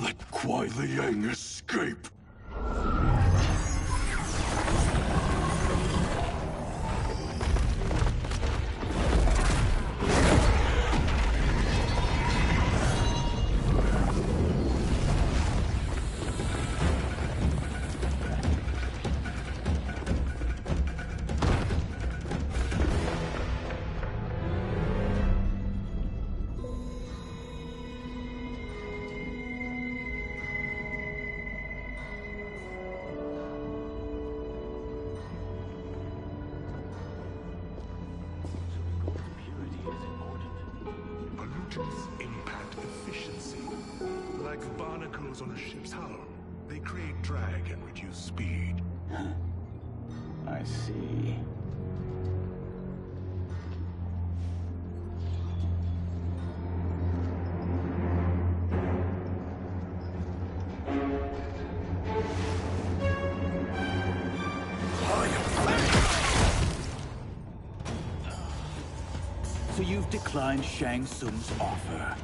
Let Kuai Liang escape! Pollutants impact efficiency. Like barnacles on a ship's hull, they create drag and reduce speed. I see. So you've declined Shang Tsung's offer.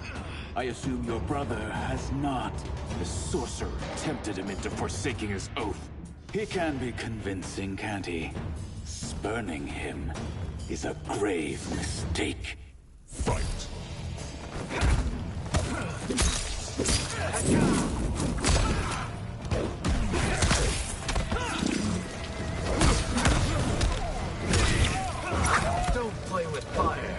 I assume your brother has not. The sorcerer tempted him into forsaking his oath. He can be convincing, can't he? Spurning him is a grave mistake. Fight! Don't play with fire.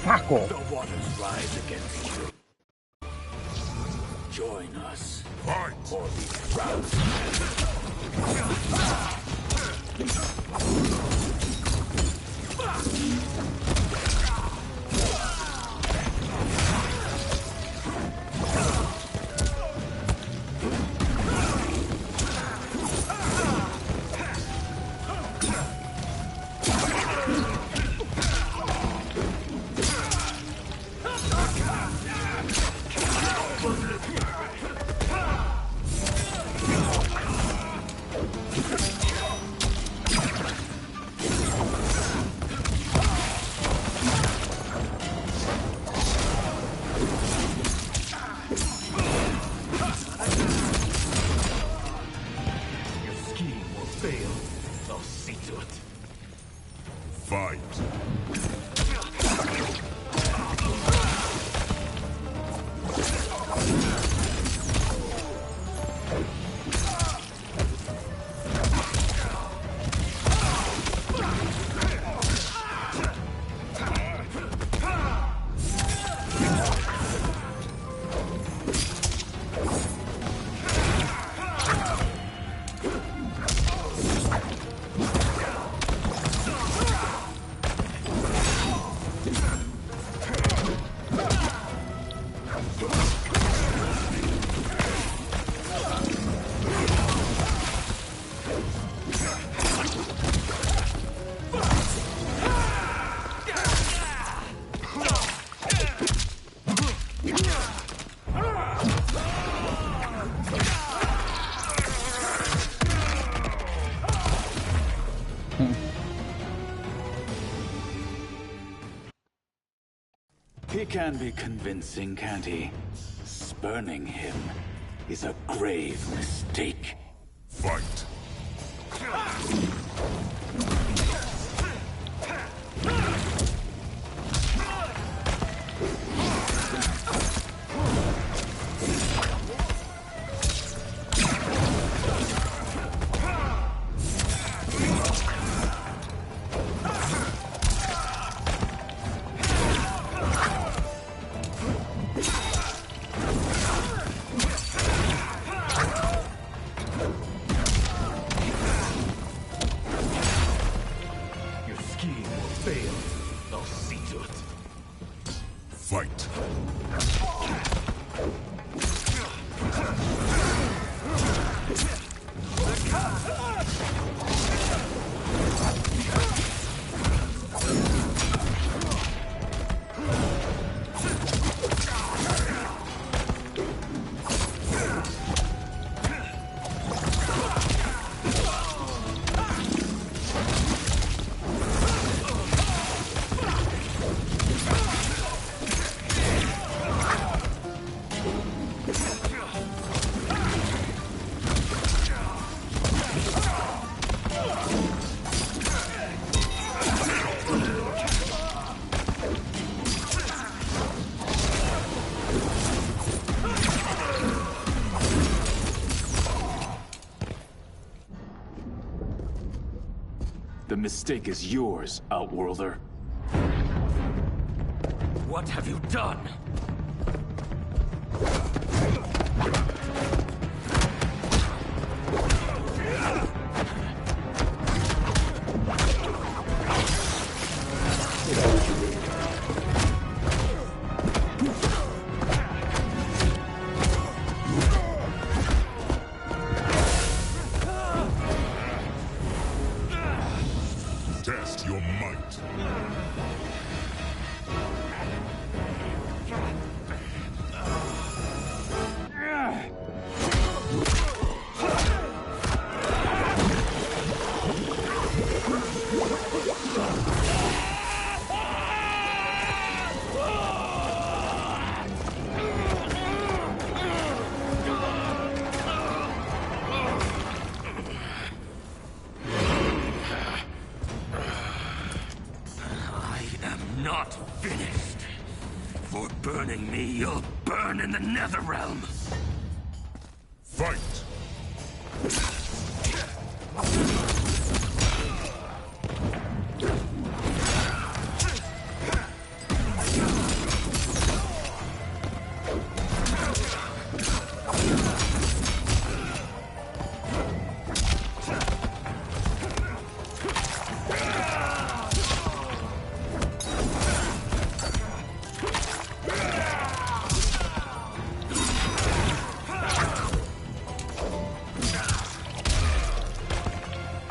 Paco. The waters rise against you. Join us. Fight! Or be drowned. Fight! He can be convincing, can't he? Spurning him is a grave mistake. Fight! failed. I'll see to it. Fight. The mistake is yours, Outworlder. What have you done? Test your might. Not finished. For burning me, you'll burn in the Netherrealm. Fight.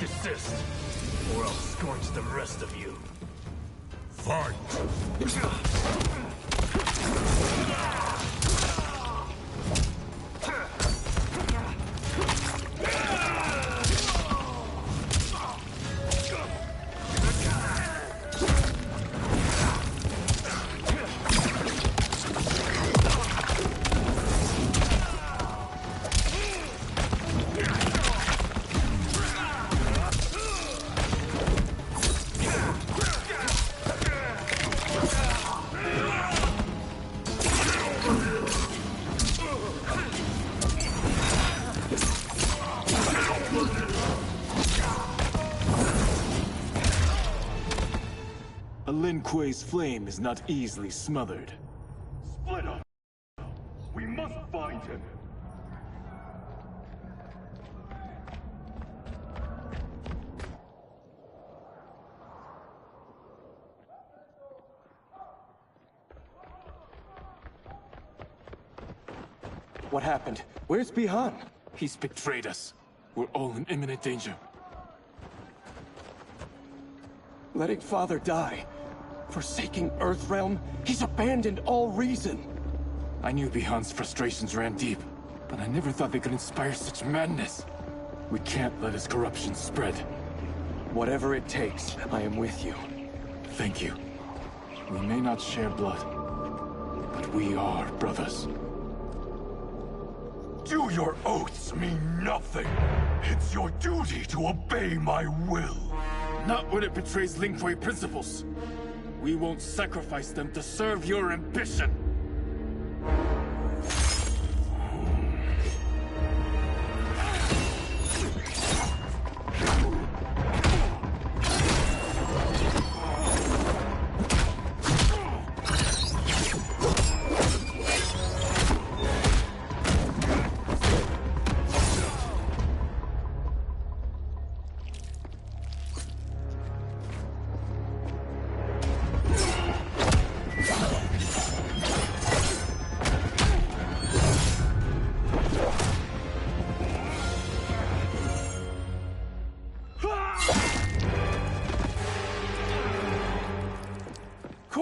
Desist, or I'll scorch the rest of you. Fight. Lin Kuei's flame is not easily smothered. Split up! We must find him! What happened? Where's Bihan? He's betrayed us. We're all in imminent danger. Letting Father die. Forsaking Earthrealm. He's abandoned all reason. I knew Bihan's frustrations ran deep, but I never thought they could inspire such madness. We can't let his corruption spread. Whatever it takes, I am with you. Thank you. We may not share blood, but we are brothers. Do your oaths mean nothing? It's your duty to obey my will. Not when it betrays Lin Kuei principles. We won't sacrifice them to serve your ambition.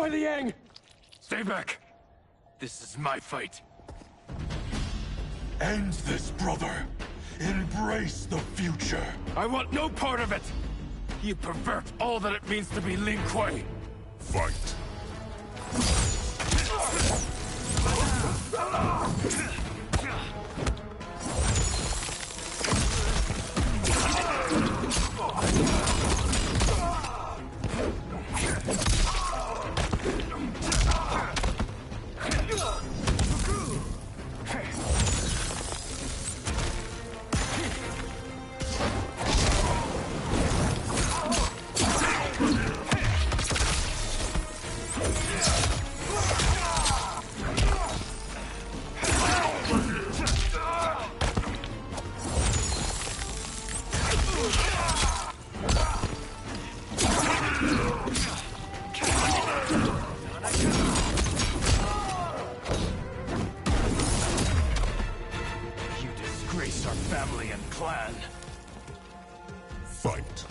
Kuai Liang! Stay back. This is my fight. End this, brother. Embrace the future. I want no part of it! You pervert all that it means to be Lin Kuei. Fight. You disgrace our family and clan. Fight.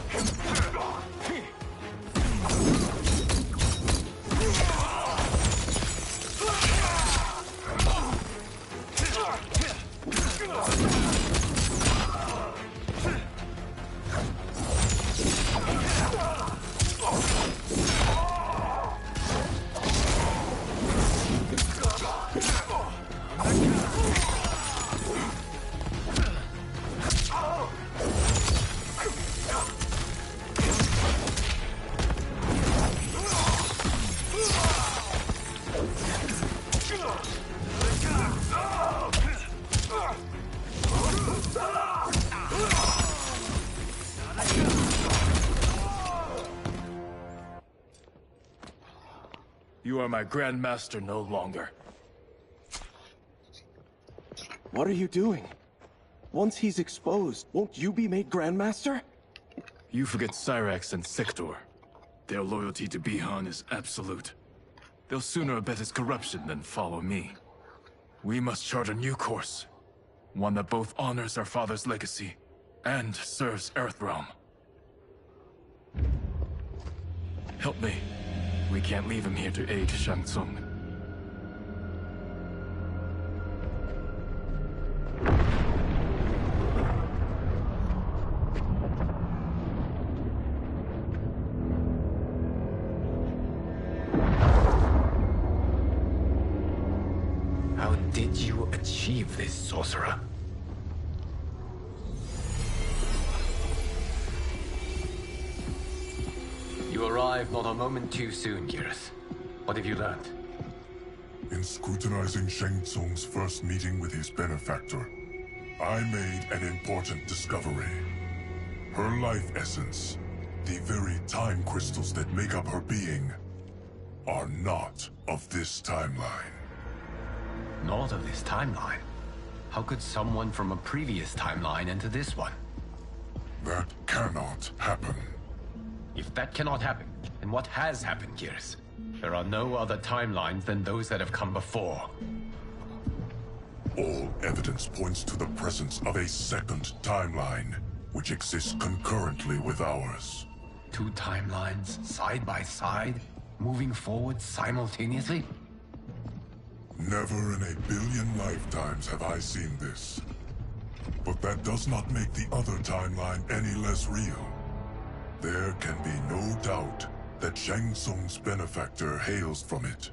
You are my Grandmaster no longer. What are you doing? Once he's exposed, won't you be made Grandmaster? You forget Cyrax and Sector. Their loyalty to Bihan is absolute. They'll sooner abet his corruption than follow me. We must chart a new course. One that both honors our father's legacy and serves Earthrealm. Help me. We can't leave him here to aid Shang Tsung. How did you achieve this, sorcerer? You arrived not a moment too soon, Geras. What have you learned? In scrutinizing Shang Tsung's first meeting with his benefactor, I made an important discovery. Her life essence, the very time crystals that make up her being, are not of this timeline. Not of this timeline. How could someone from a previous timeline enter this one? That cannot happen. If that cannot happen, then what has happened, Geras? There are no other timelines than those that have come before. All evidence points to the presence of a second timeline, which exists concurrently with ours. Two timelines, side by side, moving forward simultaneously? Never in a billion lifetimes have I seen this. But that does not make the other timeline any less real. There can be no doubt that Shang Tsung's benefactor hails from it.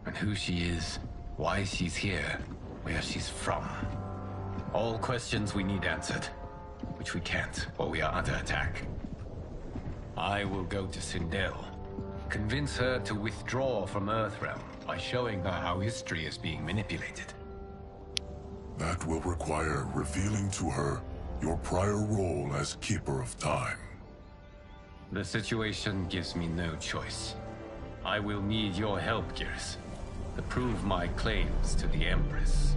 And who she is, why she's here, where she's from. All questions we need answered, which we can't while we are under attack. I will go to Sindel, convince her to withdraw from Earthrealm by showing her how history is being manipulated. That will require revealing to her your prior role as Keeper of Time. The situation gives me no choice. I will need your help, Geras, to prove my claims to the Empress.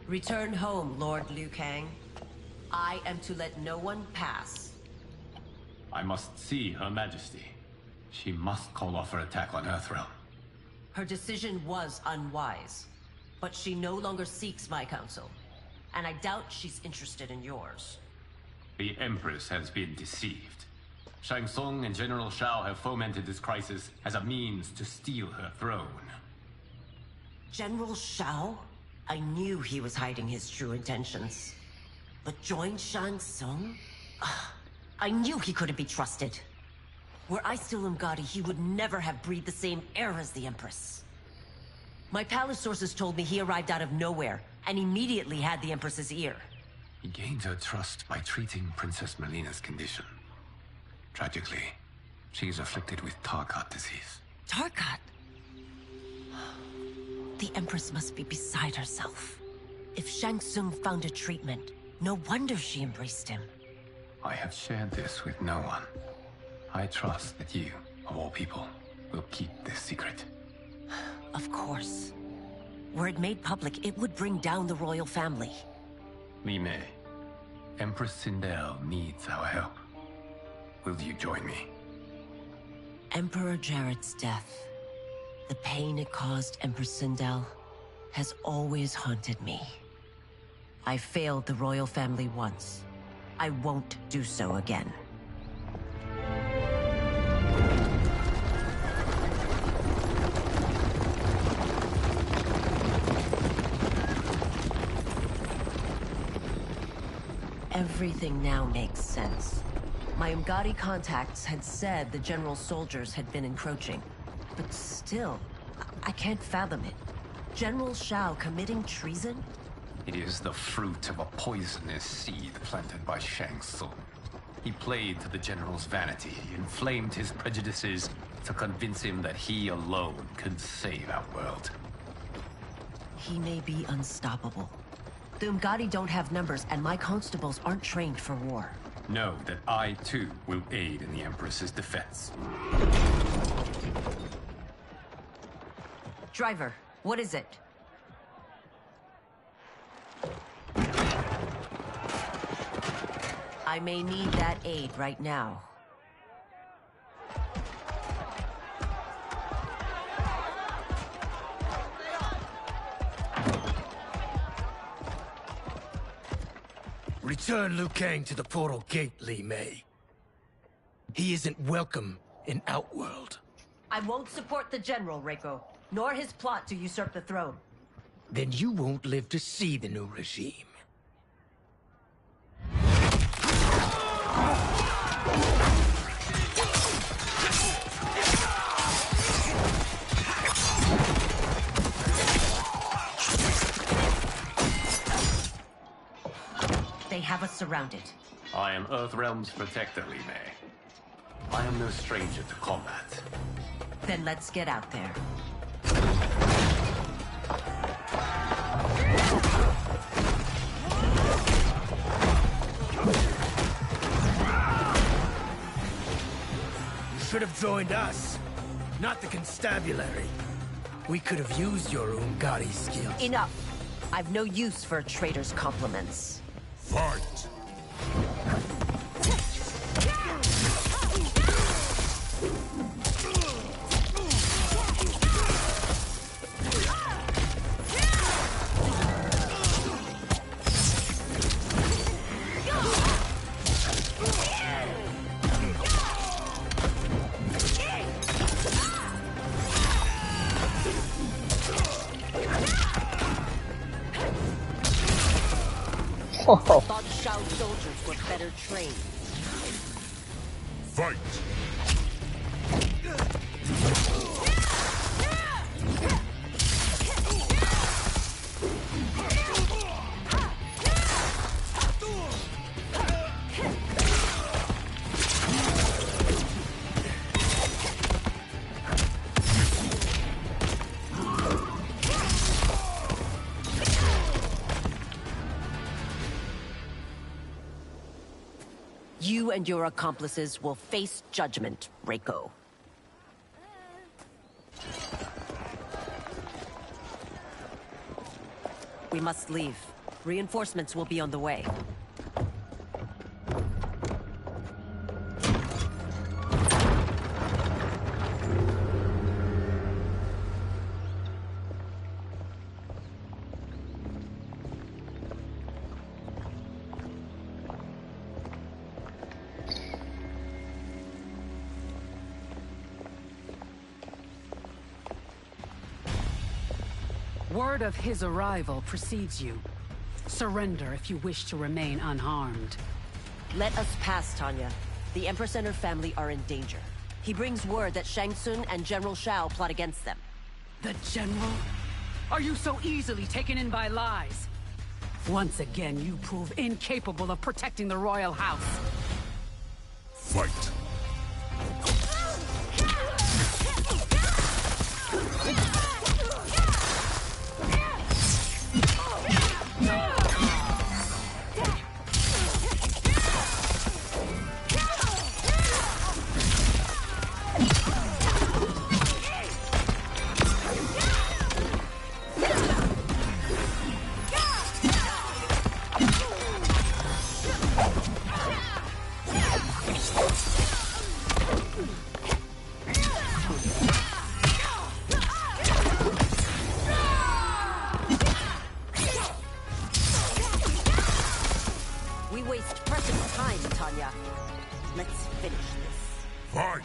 Return home, Lord Liu Kang. I am to let no one pass. I must see Her Majesty. She must call off her attack on Earthrealm. Her decision was unwise, but she no longer seeks my counsel, and I doubt she's interested in yours. The Empress has been deceived. Shang Tsung and General Shao have fomented this crisis as a means to steal her throne. General Shao? I knew he was hiding his true intentions. But join Shang Tsung? I knew he couldn't be trusted. Were I still Umgadi, he would never have breathed the same air as the Empress. My palace sources told me he arrived out of nowhere, and immediately had the Empress's ear. He gained her trust by treating Princess Melina's condition. Tragically, she is afflicted with Tarkat disease. Tarkat? The Empress must be beside herself. If Shang Tsung found a treatment, no wonder she embraced him. I have shared this with no one. I trust that you, of all people, will keep this secret. Of course. Were it made public, it would bring down the royal family. Li Mei, Empress Sindel needs our help. Will you join me? Emperor Jarrett's death, the pain it caused Empress Sindel, has always haunted me. I failed the royal family once. I won't do so again. Everything now makes sense. My Umgadi contacts had said the general's soldiers had been encroaching. But still, I can't fathom it. General Shao committing treason? It is the fruit of a poisonous seed planted by Shang Tsung. He played to the general's vanity, inflamed his prejudices to convince him that he alone could save our world. He may be unstoppable. The Umgadi don't have numbers, and my constables aren't trained for war. Know that I, too, will aid in the Empress's defense. Driver, what is it? I may need that aid right now. Return Liu Kang to the portal gate, Li Mei. He isn't welcome in Outworld. I won't support the General, Reiko, nor his plot to usurp the throne. Then you won't live to see the new regime. They have us surrounded. I am Earthrealm's protector, Li Mei. I am no stranger to combat. Then let's get out there. You should have joined us, not the constabulary. We could have used your Umgadi skills. Enough! I've no use for a traitor's compliments. Fight! I thought Shao's soldiers were better trained. Fight! You and your accomplices will face judgment, Reiko. We must leave. Reinforcements will be on the way. Word of his arrival precedes you. Surrender if you wish to remain unharmed. Let us pass, Tanya. The Empress and her family are in danger. He brings word that Shang Tsung and General Shao plot against them. The General? Are you so easily taken in by lies? Once again, you prove incapable of protecting the royal house. Fight. Let's finish this. Fight!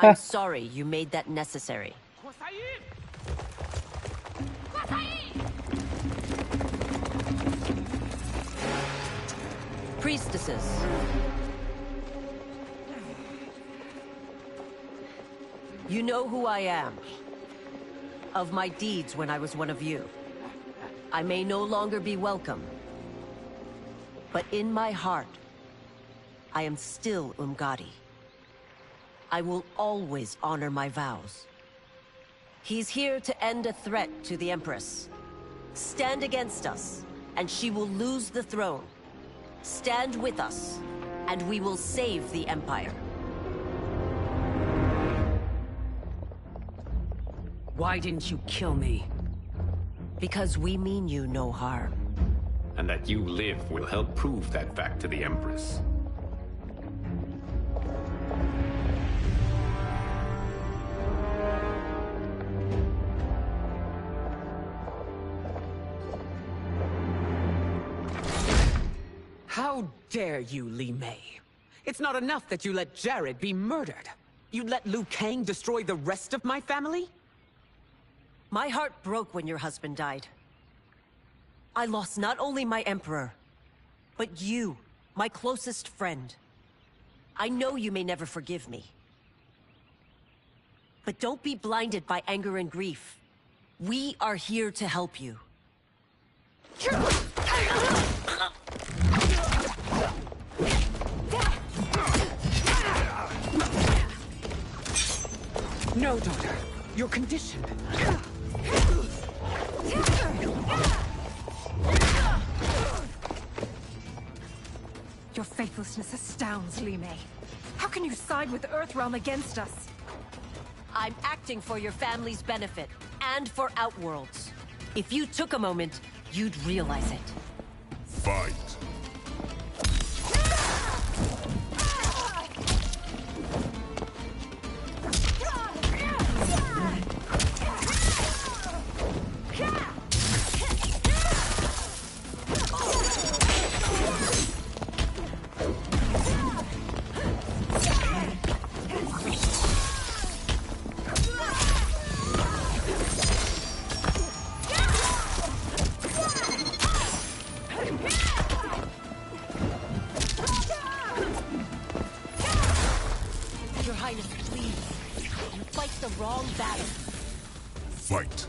I'm sorry you made that necessary. Priestesses. You know who I am. Of my deeds when I was one of you. I may no longer be welcome. But in my heart, I am still Umgadi. I will always honor my vows. He's here to end a threat to the Empress. Stand against us, and she will lose the throne. Stand with us, and we will save the Empire. Why didn't you kill me? Because we mean you no harm. And that you live will help prove that fact to the Empress. How dare you, Li Mei? It's not enough that you let Jared be murdered. You'd let Liu Kang destroy the rest of my family? My heart broke when your husband died. I lost not only my emperor, but you, my closest friend. I know you may never forgive me. But don't be blinded by anger and grief. We are here to help you. No, daughter. You're conditioned. Your faithlessness astounds, Li Mei. How can you side with Earthrealm against us? I'm acting for your family's benefit, and for Outworld's. If you took a moment, you'd realize it. Fight! battle. Fight.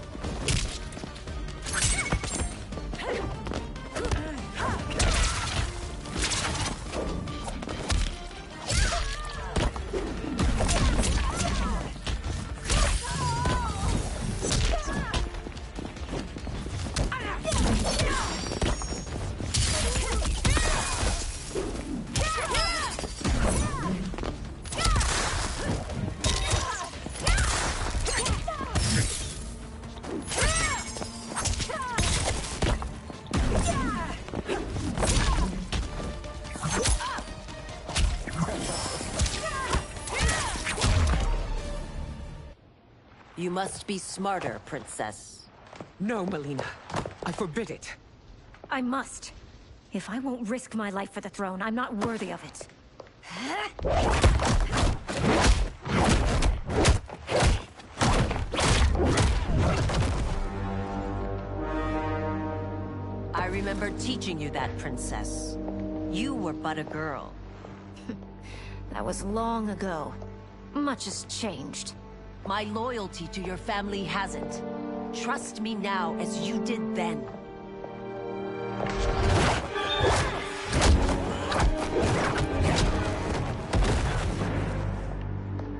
You must be smarter, Princess. No, Melina. I forbid it. I must. If I won't risk my life for the throne, I'm not worthy of it. I remember teaching you that, Princess. You were but a girl. That was long ago. Much has changed. My loyalty to your family hasn't. Trust me now as you did then.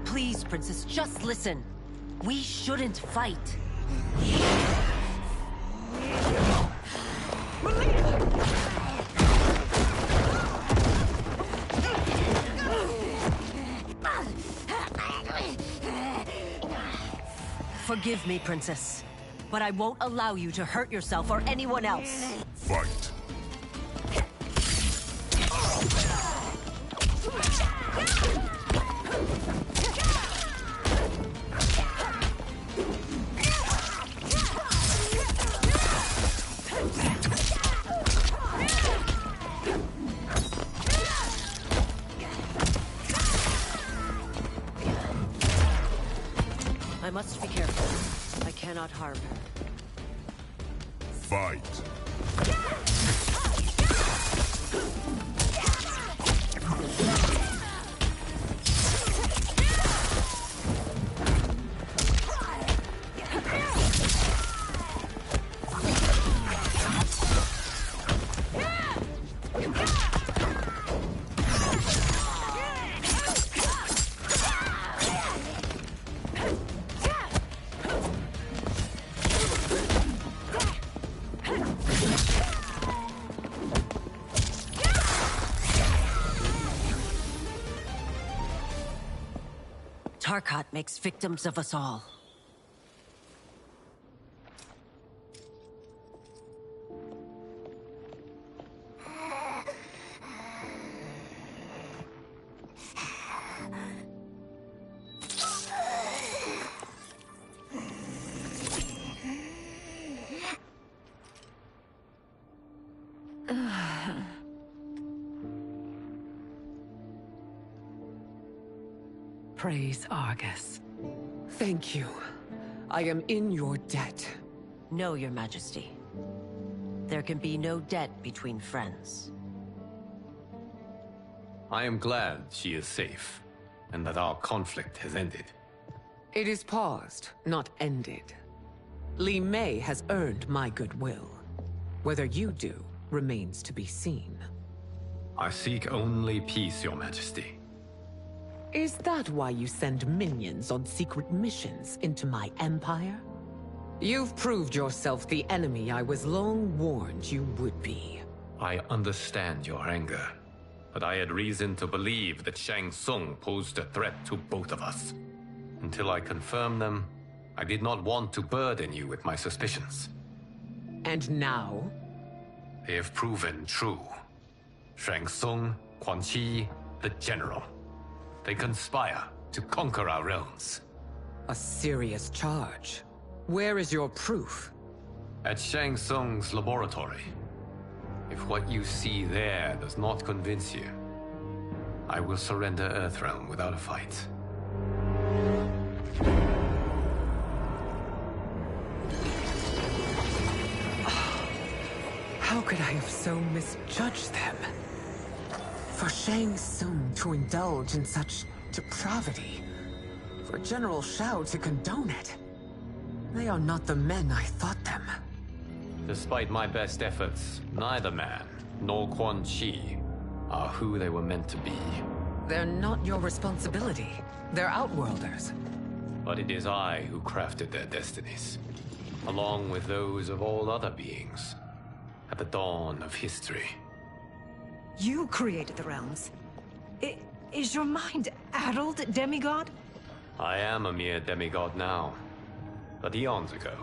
Please, Princess, just listen. We shouldn't fight. Forgive me, Princess, but I won't allow you to hurt yourself or anyone else. Fight. I must be careful. I cannot harm her. Fight. Tarkat makes victims of us all. Praise Argus. Thank you. I am in your debt. No, Your Majesty. There can be no debt between friends. I am glad she is safe, and that our conflict has ended. It is paused, not ended. Li Mei has earned my goodwill. Whether you do remains to be seen. I seek only peace, Your Majesty. Is that why you send minions on secret missions into my empire? You've proved yourself the enemy I was long warned you would be. I understand your anger, but I had reason to believe that Shang Tsung posed a threat to both of us. Until I confirmed them, I did not want to burden you with my suspicions. And now? They have proven true. Shang Tsung, Quan Chi, the General. They conspire to conquer our realms. A serious charge. Where is your proof? At Shang Tsung's laboratory. If what you see there does not convince you, I will surrender Earthrealm without a fight. How could I have so misjudged them? For Shang Tsung to indulge in such depravity For General Shao to condone it. They are not the men I thought them. Despite my best efforts, neither man nor Quan Chi are who they were meant to be. They're not your responsibility. They're Outworlders. But it is I who crafted their destinies, along with those of all other beings, at the dawn of history. You created the realms. Is your mind addled, demigod? I am a mere demigod now. But eons ago,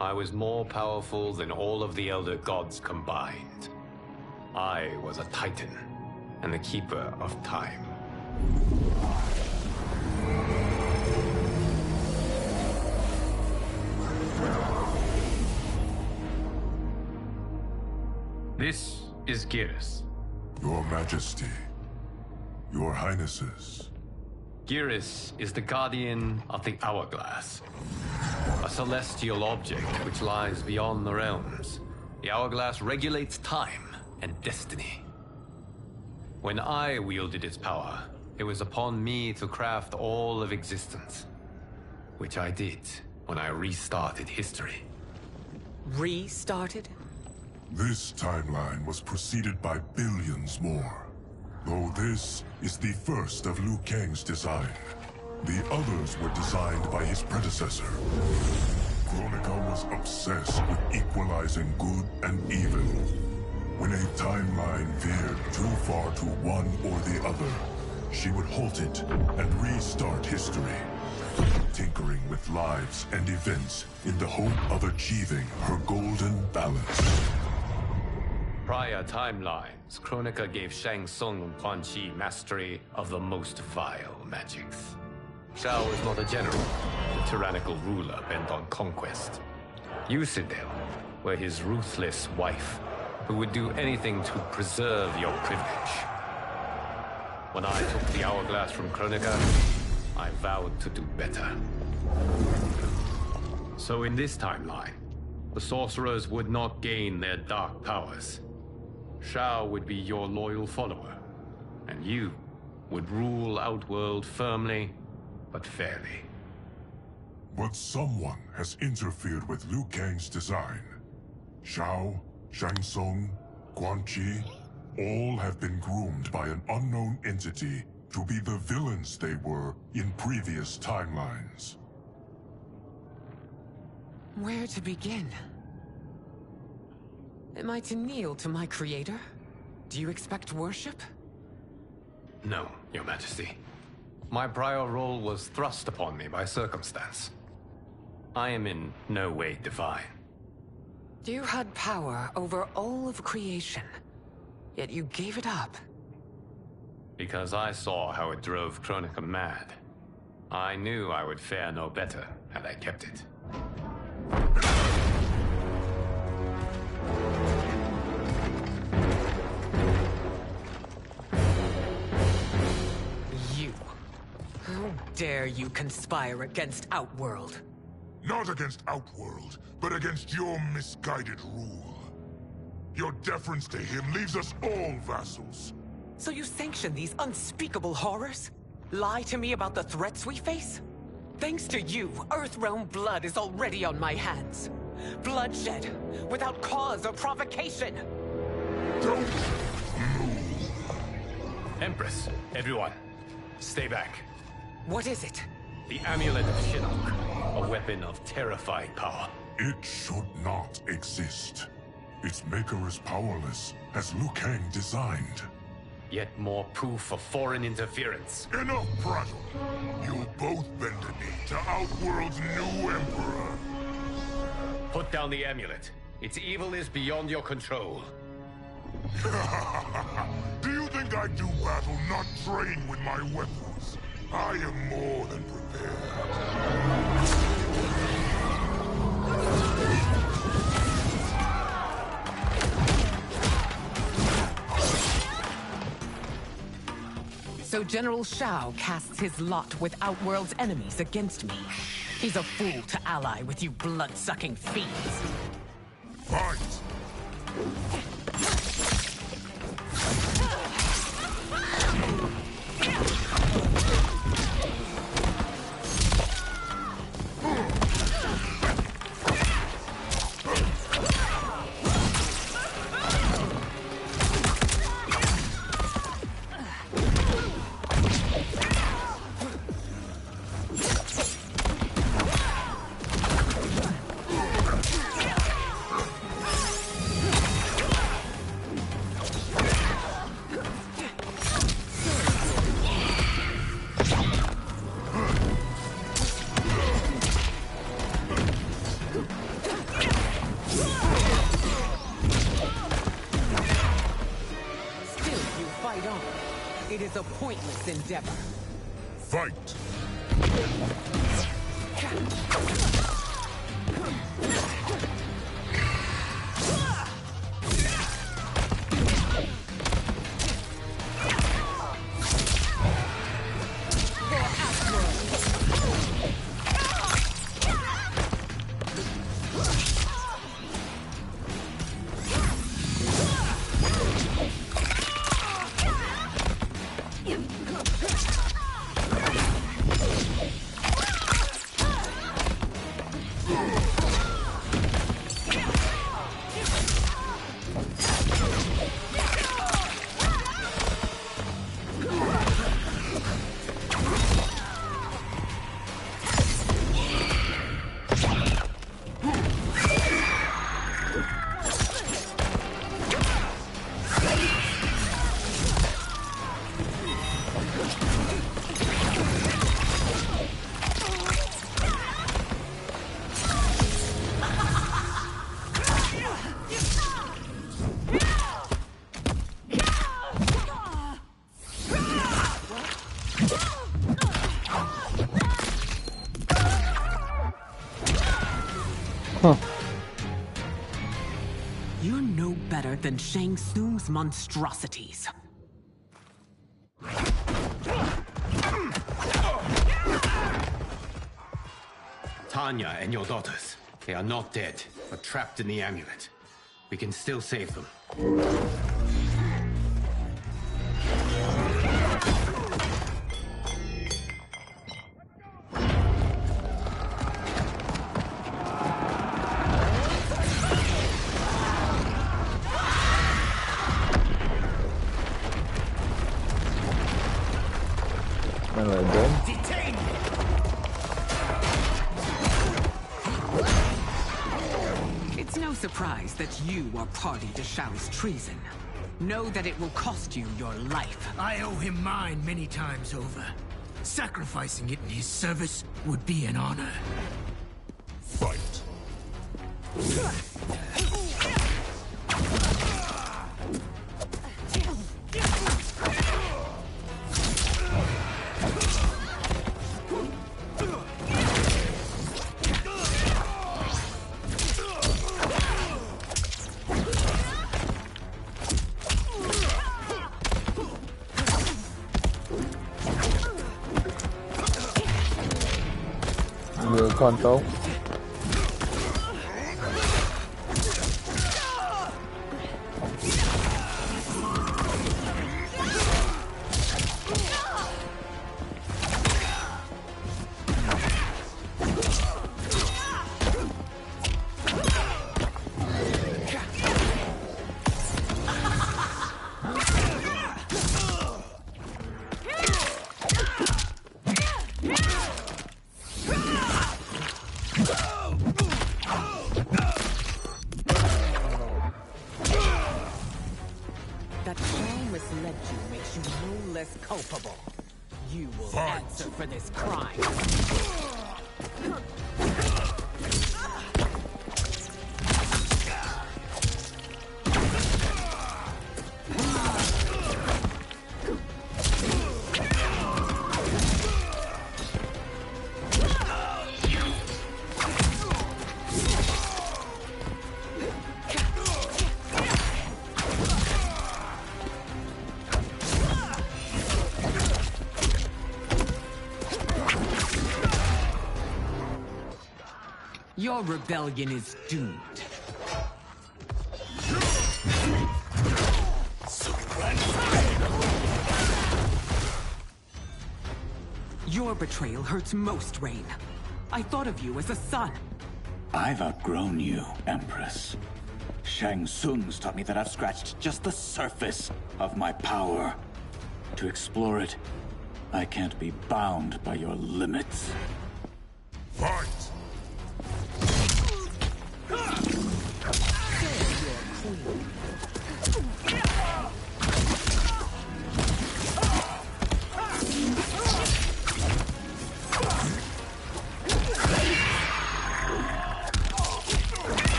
I was more powerful than all of the Elder Gods combined. I was a Titan, and the Keeper of Time. This is Geras. Your Majesty. Your Highnesses. Geras is the guardian of the Hourglass. A celestial object which lies beyond the realms. The Hourglass regulates time and destiny. When I wielded its power, it was upon me to craft all of existence. Which I did when I restarted history. Restarted? This timeline was preceded by billions more. Though this is the first of Liu Kang's design. The others were designed by his predecessor. Kronika was obsessed with equalizing good and evil. When a timeline veered too far to one or the other, she would halt it and restart history, tinkering with lives and events in the hope of achieving her golden balance. Prior timelines, Kronika gave Shang Tsung and Quan Chi mastery of the most vile magics. Shao is not a general, a tyrannical ruler bent on conquest. Yusidel were his ruthless wife, who would do anything to preserve your privilege. When I took the Hourglass from Kronika, I vowed to do better. So in this timeline, the sorcerers would not gain their dark powers. Shao would be your loyal follower, and you would rule Outworld firmly, but fairly. But someone has interfered with Liu Kang's design. Shao, Shang Tsung, Quan Chi, all have been groomed by an unknown entity to be the villains they were in previous timelines. Where to begin? Am I to kneel to my creator? Do you expect worship? No, Your Majesty. My prior role was thrust upon me by circumstance. I am in no way divine. You had power over all of creation, yet you gave it up. Because I saw how it drove Kronika mad. I knew I would fare no better had I kept it. You. How dare you conspire against Outworld? Not against Outworld, but against your misguided rule. Your deference to him leaves us all vassals. So you sanction these unspeakable horrors? Lie to me about the threats we face? Thanks to you, Earthrealm blood is already on my hands. Bloodshed, without cause or provocation. Don't move. Empress, everyone, stay back. What is it? The Amulet of Shinnok, a weapon of terrifying power. It should not exist. Its maker is powerless, as Liu Kang designed. Yet more proof of foreign interference. Enough prattle! You'll both bend a knee to Outworld's new emperor. Put down the amulet. Its evil is beyond your control. Do you think I do battle not trained with my weapons? I am more than prepared. So General Shao casts his lot with Outworld's enemies against me. He's a fool to ally with you blood-sucking fiends. Fight! It is a pointless endeavor. Fight! You're no better than Shang Tsung's monstrosities. Tanya and your daughters, they are not dead, but trapped in the amulet. We can still save them. Detain! It's no surprise that you are party to Shao's treason. Know that it will cost you your life. I owe him mine many times over. Sacrificing it in his service would be an honor. Fight! Người con tốt. That Shao misled you makes you no less culpable. You will answer for this crime. Your rebellion is doomed. Your betrayal hurts most, Rain. I thought of you as a son. I've outgrown you, Empress. Shang Tsung's taught me that I've scratched just the surface of my power. To explore it, I can't be bound by your limits. Fight!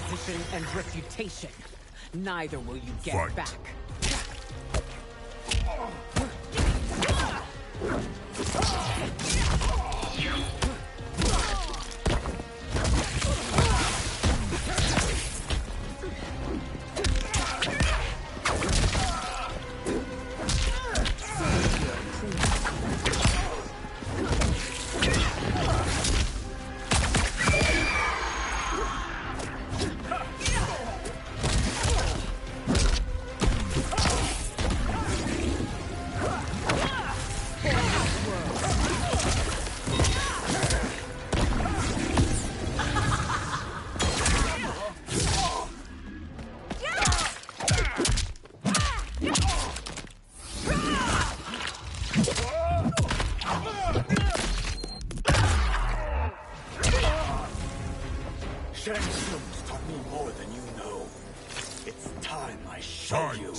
position and reputation. Neither will you get Fight. back. Shang Tsung's taught me more than you know. It's time I show you.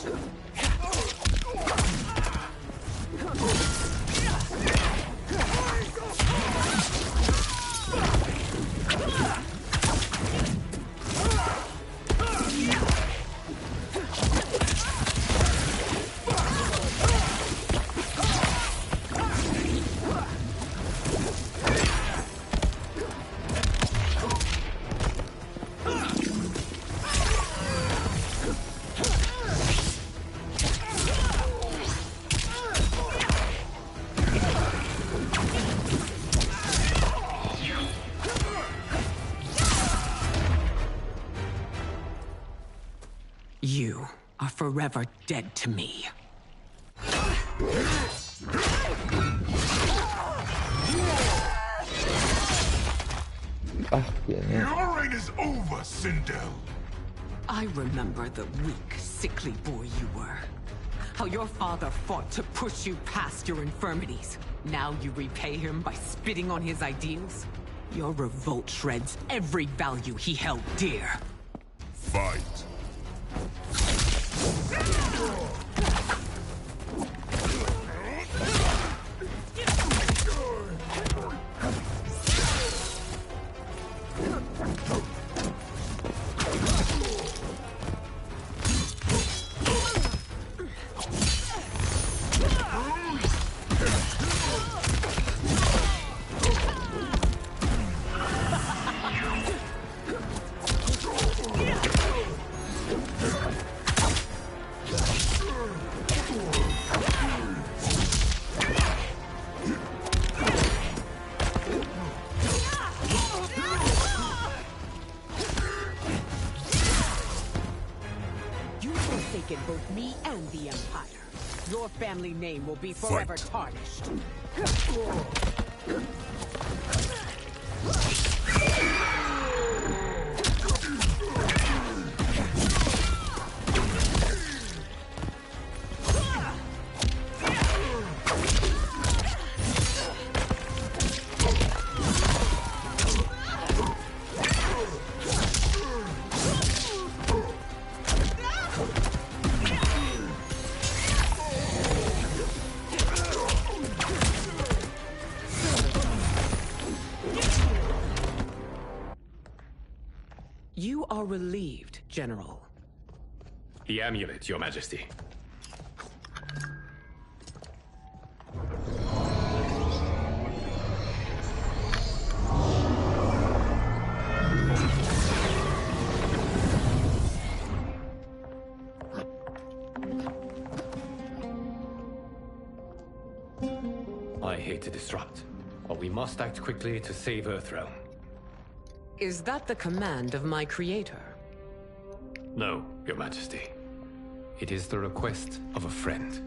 You are forever dead to me. Your reign is over, Sindel. I remember the weak, sickly boy you were. How your father fought to push you past your infirmities. Now you repay him by spitting on his ideals? Your revolt shreds every value he held dear. Fight. Both me and the Empire. Your family name will be forever tarnished. You are relieved, General. The amulet, Your Majesty. I hate to disrupt, but we must act quickly to save Earthrealm. Is that the command of my creator? No, Your Majesty. It is the request of a friend.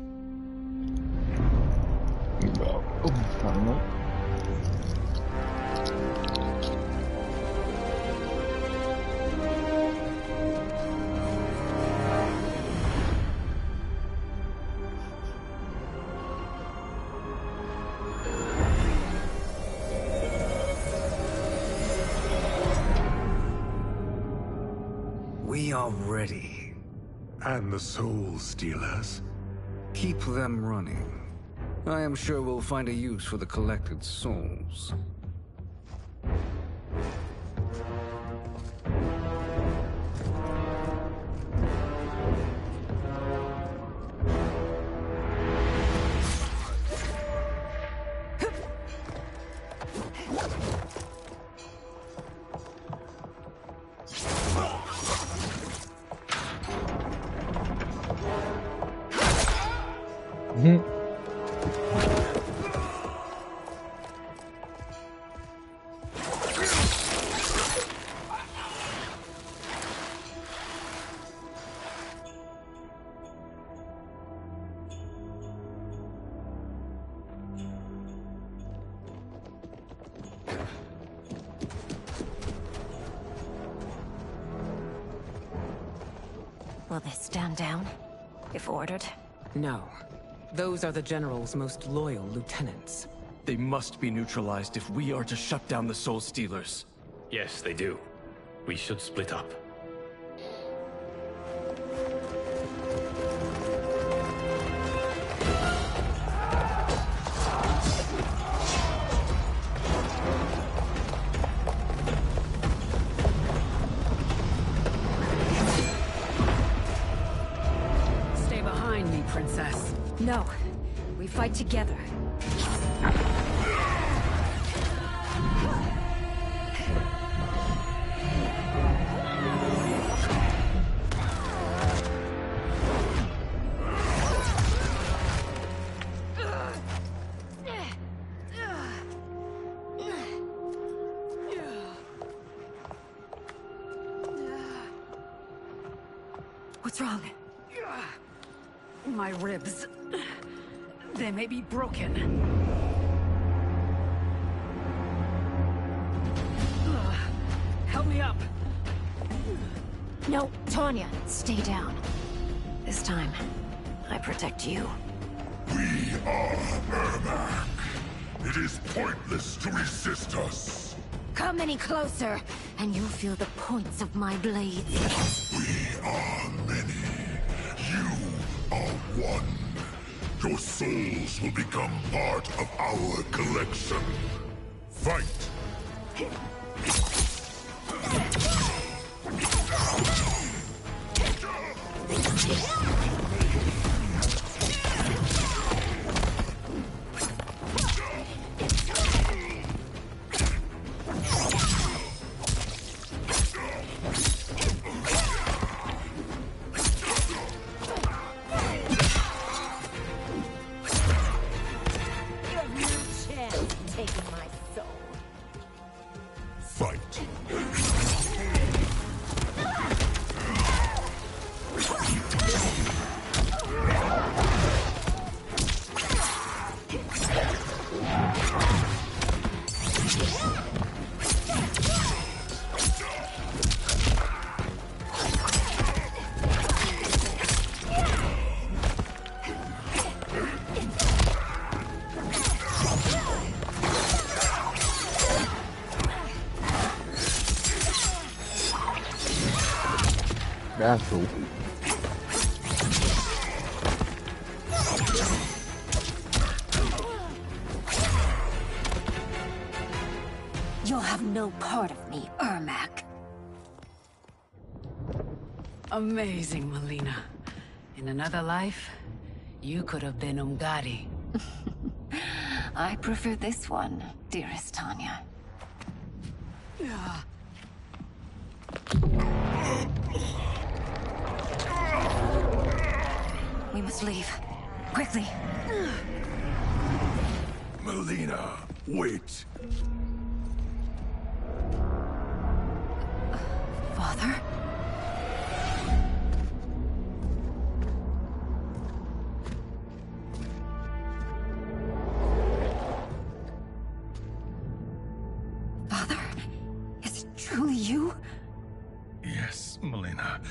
We are ready. And the Soul Stealers? Keep them running. I am sure we'll find a use for the collected souls. Will they stand down, if ordered? No. Those are the General's most loyal lieutenants. They must be neutralized if we are to shut down the Soul Stealers. Yes, they do. We should split up. Stay behind me, Princess. No. We fight together. What's wrong? My ribs. They may be broken. Help me up. No, Tanya, stay down. This time, I protect you. We are Ermac. It is pointless to resist us. Come any closer, and you'll feel the points of my blades. We are many. You are one. Your souls will become part of our collection. Fight! Battle. You'll have no part of me, Ermac. Amazing, Melina. In another life, you could have been Umgadi. I prefer this one, dearest Tanya. We must leave. Quickly. Melina, wait. Father? Father? Is it truly you? Yes, Melina.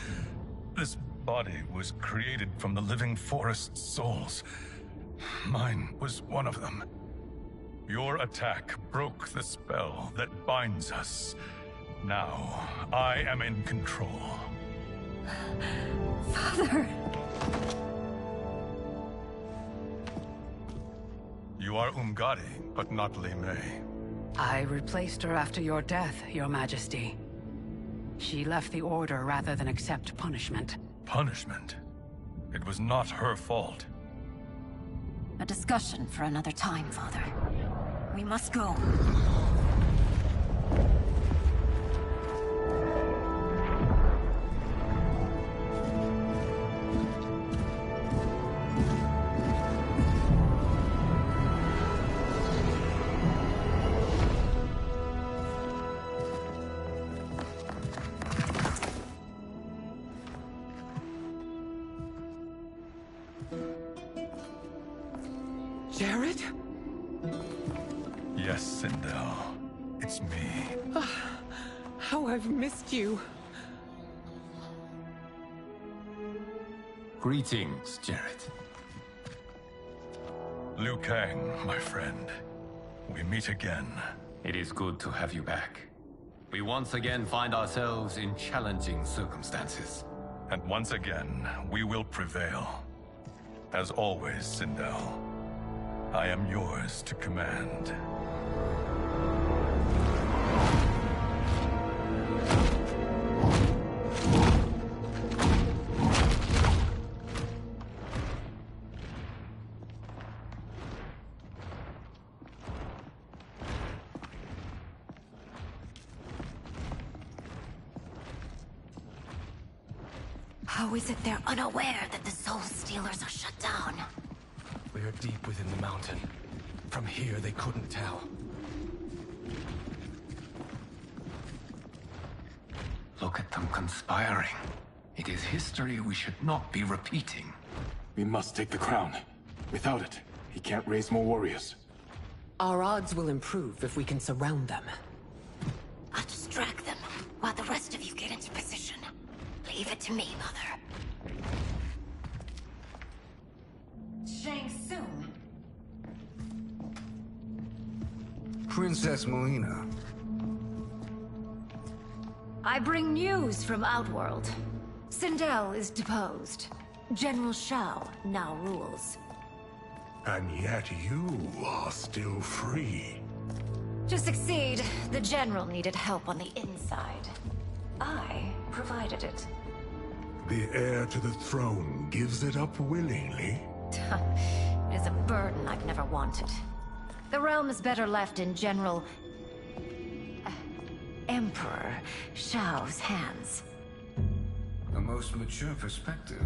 This body was created from the living forest's souls. Mine was one of them. Your attack broke the spell that binds us. Now, I am in control. Father! You are Umgadi, but not Li Mei. I replaced her after your death, Your Majesty. She left the Order rather than accept punishment. Punishment? It was not her fault. A discussion for another time, Father. We must go. Jared? Yes, Sindel. It's me. How I've missed you. Greetings, Jared. Liu Kang, my friend. We meet again. It is good to have you back. We once again find ourselves in challenging circumstances. And once again, we will prevail. As always, Sindel, I am yours to command. How is it they're unaware that the Soul Stealers are shut down? We are deep within the mountain. From here, they couldn't tell. Look at them conspiring. It is history we should not be repeating. We must take the crown. Without it, he can't raise more warriors. Our odds will improve if we can surround them. I'll distract them while the rest of you get into position. Leave it to me, Mother. Shang Tsung. Princess Melina. I bring news from Outworld. Sindel is deposed. General Shao now rules. And yet you are still free. To succeed, the General needed help on the inside. I provided it. The heir to the throne gives it up willingly. It is a burden I've never wanted. The realm is better left in General... Emperor Shao's hands. A most mature perspective.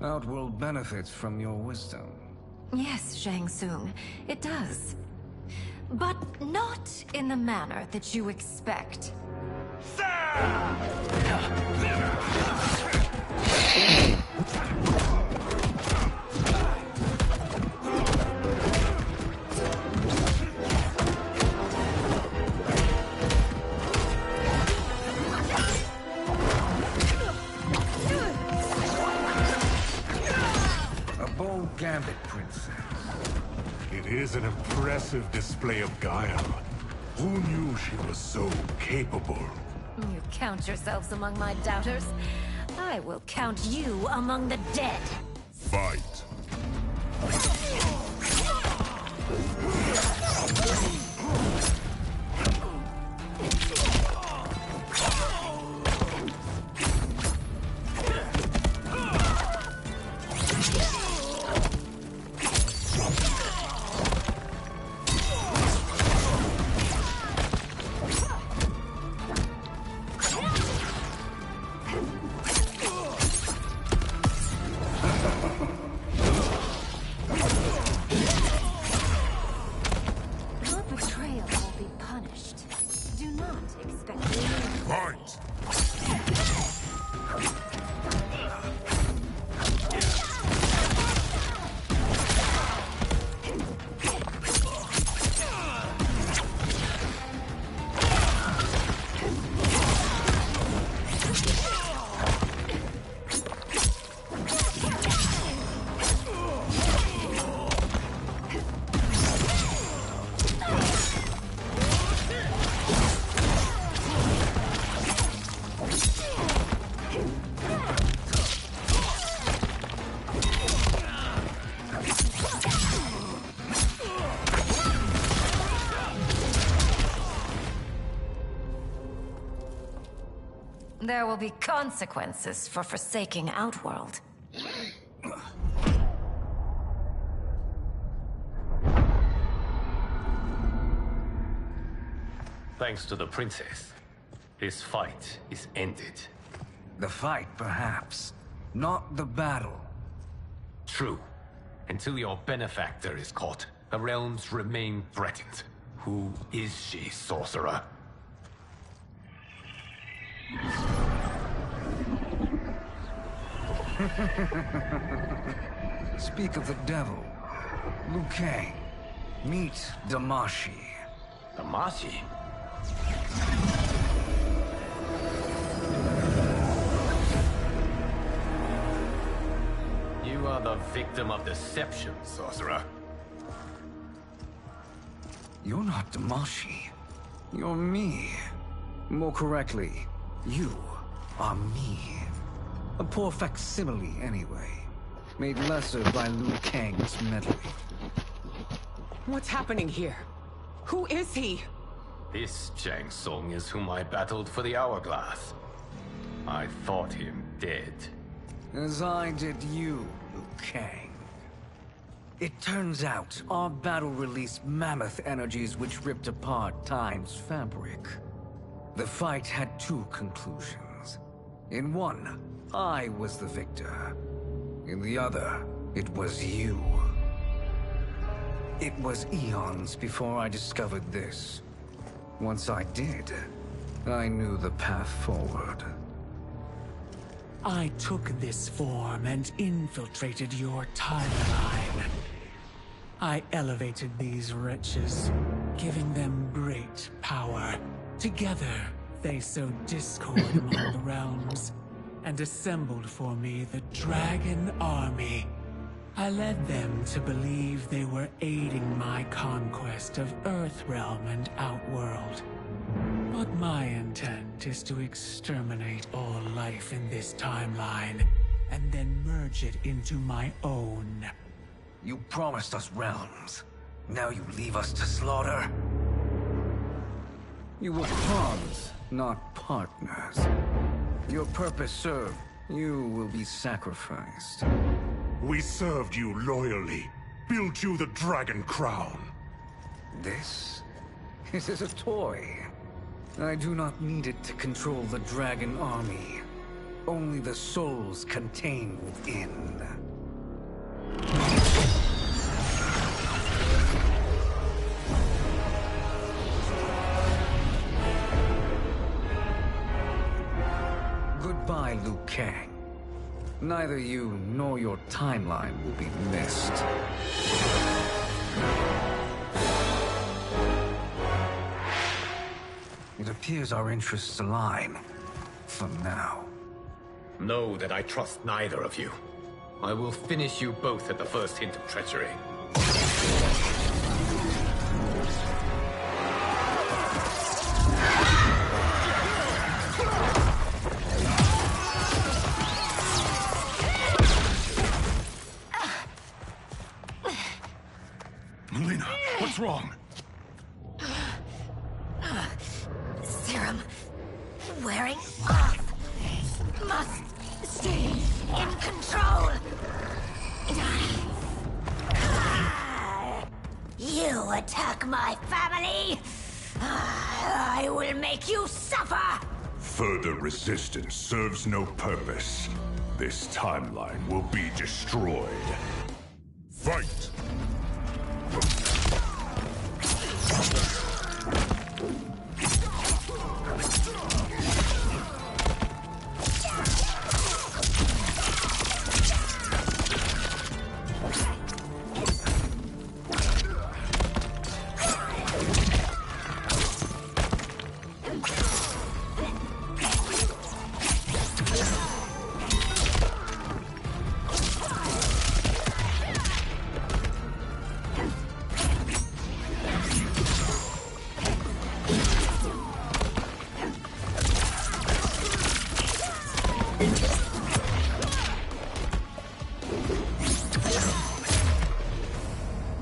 Outworld benefits from your wisdom. Yes, Shang Tsung, it does. But not in the manner that you expect. A bold gambit, Princess. It is an impressive display of guile. Who knew she was so capable? You count yourselves among my doubters. I will count you among the dead. Fight. Your betrayal will be punished. Do not expect me. Fight. There will be consequences for forsaking Outworld. Thanks to the princess, this fight is ended. The fight, perhaps. Not the battle. True. Until your benefactor is caught, the realms remain threatened. Who is she, sorcerer? Speak of the devil. Liu Kang. Meet Damashi. Damashi? You are the victim of deception, sorcerer. You're not Damashi. You're me. More correctly, you are me. A poor facsimile, anyway. Made lesser by Liu Kang's meddling. What's happening here? Who is he? This Shang Tsung is whom I battled for the Hourglass. I thought him dead. As I did you, Liu Kang. It turns out our battle released mammoth energies which ripped apart time's fabric. The fight had two conclusions. In one, I was the victor. In the other, it was you. It was eons before I discovered this. Once I did, I knew the path forward. I took this form and infiltrated your timeline. I elevated these wretches, giving them great power. Together, they sowed discord among the realms, and assembled for me the Dragon Army. I led them to believe they were aiding my conquest of Earthrealm and Outworld. But my intent is to exterminate all life in this timeline, and then merge it into my own. You promised us realms. Now you leave us to slaughter? You were pawns, not partners. Your purpose served. You will be sacrificed. We served you loyally. Built you the Dragon Crown. This is a toy. I do not need it to control the Dragon Army. Only the souls contained within. Goodbye, Liu Kang. Neither you nor your timeline will be missed. It appears our interests align. For now. Know that I trust neither of you. I will finish you both at the first hint of treachery. Melina, what's wrong? Serum wearing off. Must stay in control. You attack my family. I will make you suffer. Further resistance serves no purpose. This timeline will be destroyed. Fight!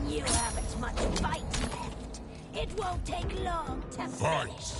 You haven't much fight left. It won't take long to finish.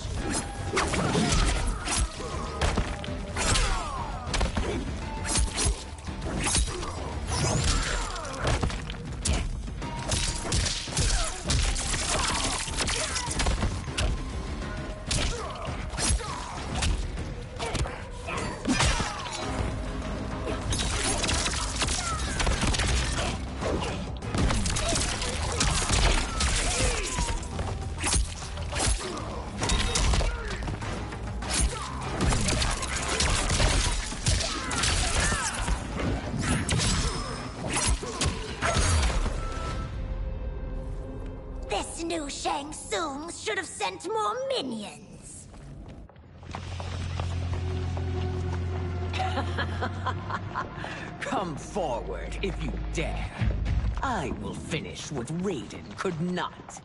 This new Shang Tsung should have sent more minions. Come forward if you dare. I will finish what Raiden could not.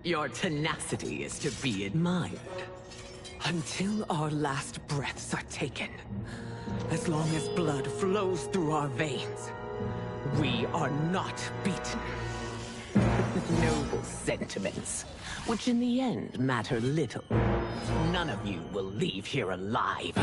Your tenacity is to be admired. Until our last breaths are taken, as long as blood flows through our veins, we are not beaten. Noble sentiments, which in the end matter little. None of you will leave here alive.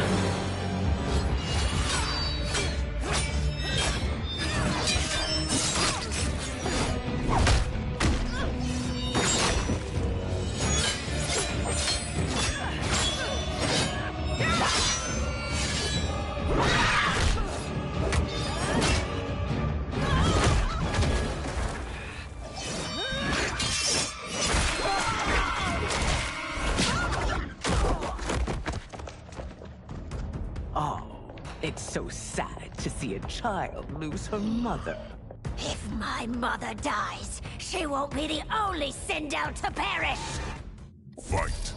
It's so sad to see a child lose her mother. If my mother dies, she won't be the only sin down to perish! Fight.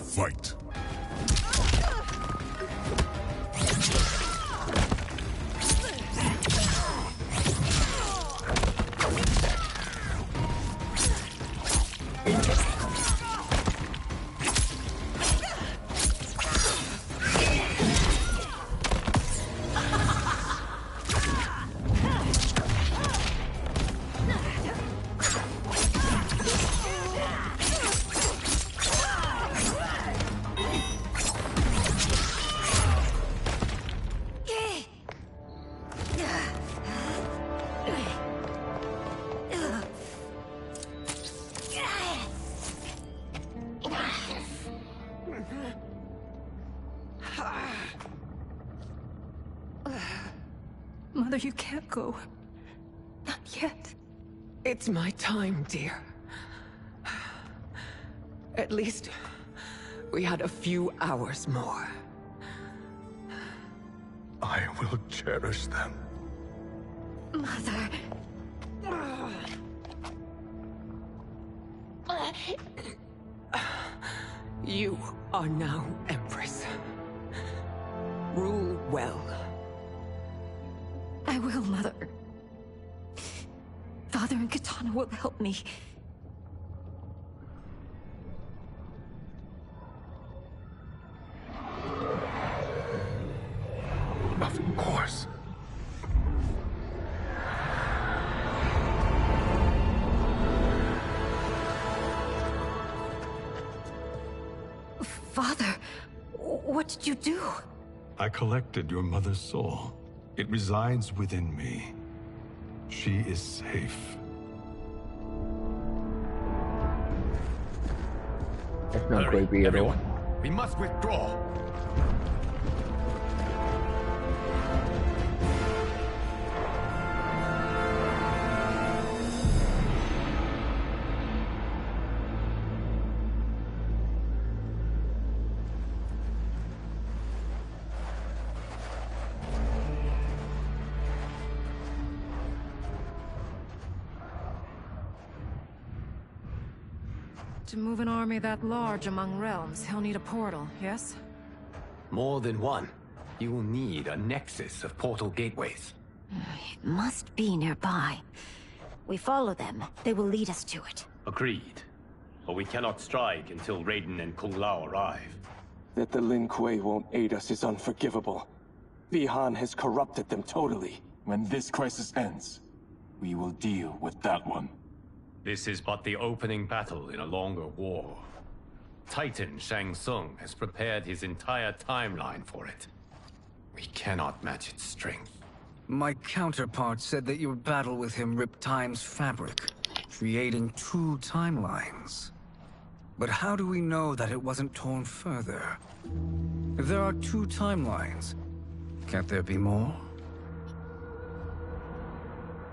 Fight. Mother, you can't go. Not yet. It's my time, dear. At least, we had a few hours more. I will cherish them. Mother... You are now Empress. Rule well. I will, Mother. Father and Katana will help me. Of course. Father, what did you do? I collected your mother's soul. It resides within me. She is safe. That's not Hurry, creepy at all. everyone. We must withdraw. To move an army that large among realms, he'll need a portal, yes? More than one. You will need a nexus of portal gateways. It must be nearby. We follow them. They will lead us to it. Agreed. But we cannot strike until Raiden and Kung Lao arrive. That the Lin Kuei won't aid us is unforgivable. Bi-Han has corrupted them totally. When this crisis ends, we will deal with that one. This is but the opening battle in a longer war. Titan Shang Tsung has prepared his entire timeline for it. We cannot match its strength. My counterpart said that your battle with him ripped time's fabric, creating two timelines. But how do we know that it wasn't torn further? If there are two timelines, can't there be more?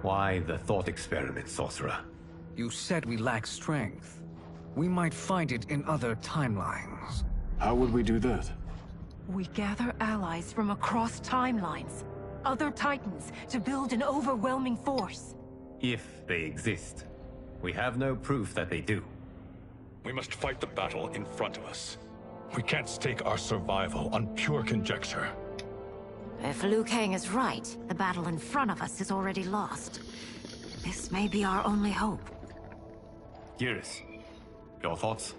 Why the thought experiment, Sorcerer? You said we lack strength. We might find it in other timelines. How would we do that? We gather allies from across timelines, other Titans, to build an overwhelming force. If they exist. We have no proof that they do. We must fight the battle in front of us. We can't stake our survival on pure conjecture. If Liu Kang is right, the battle in front of us is already lost. This may be our only hope. Geras, your thoughts?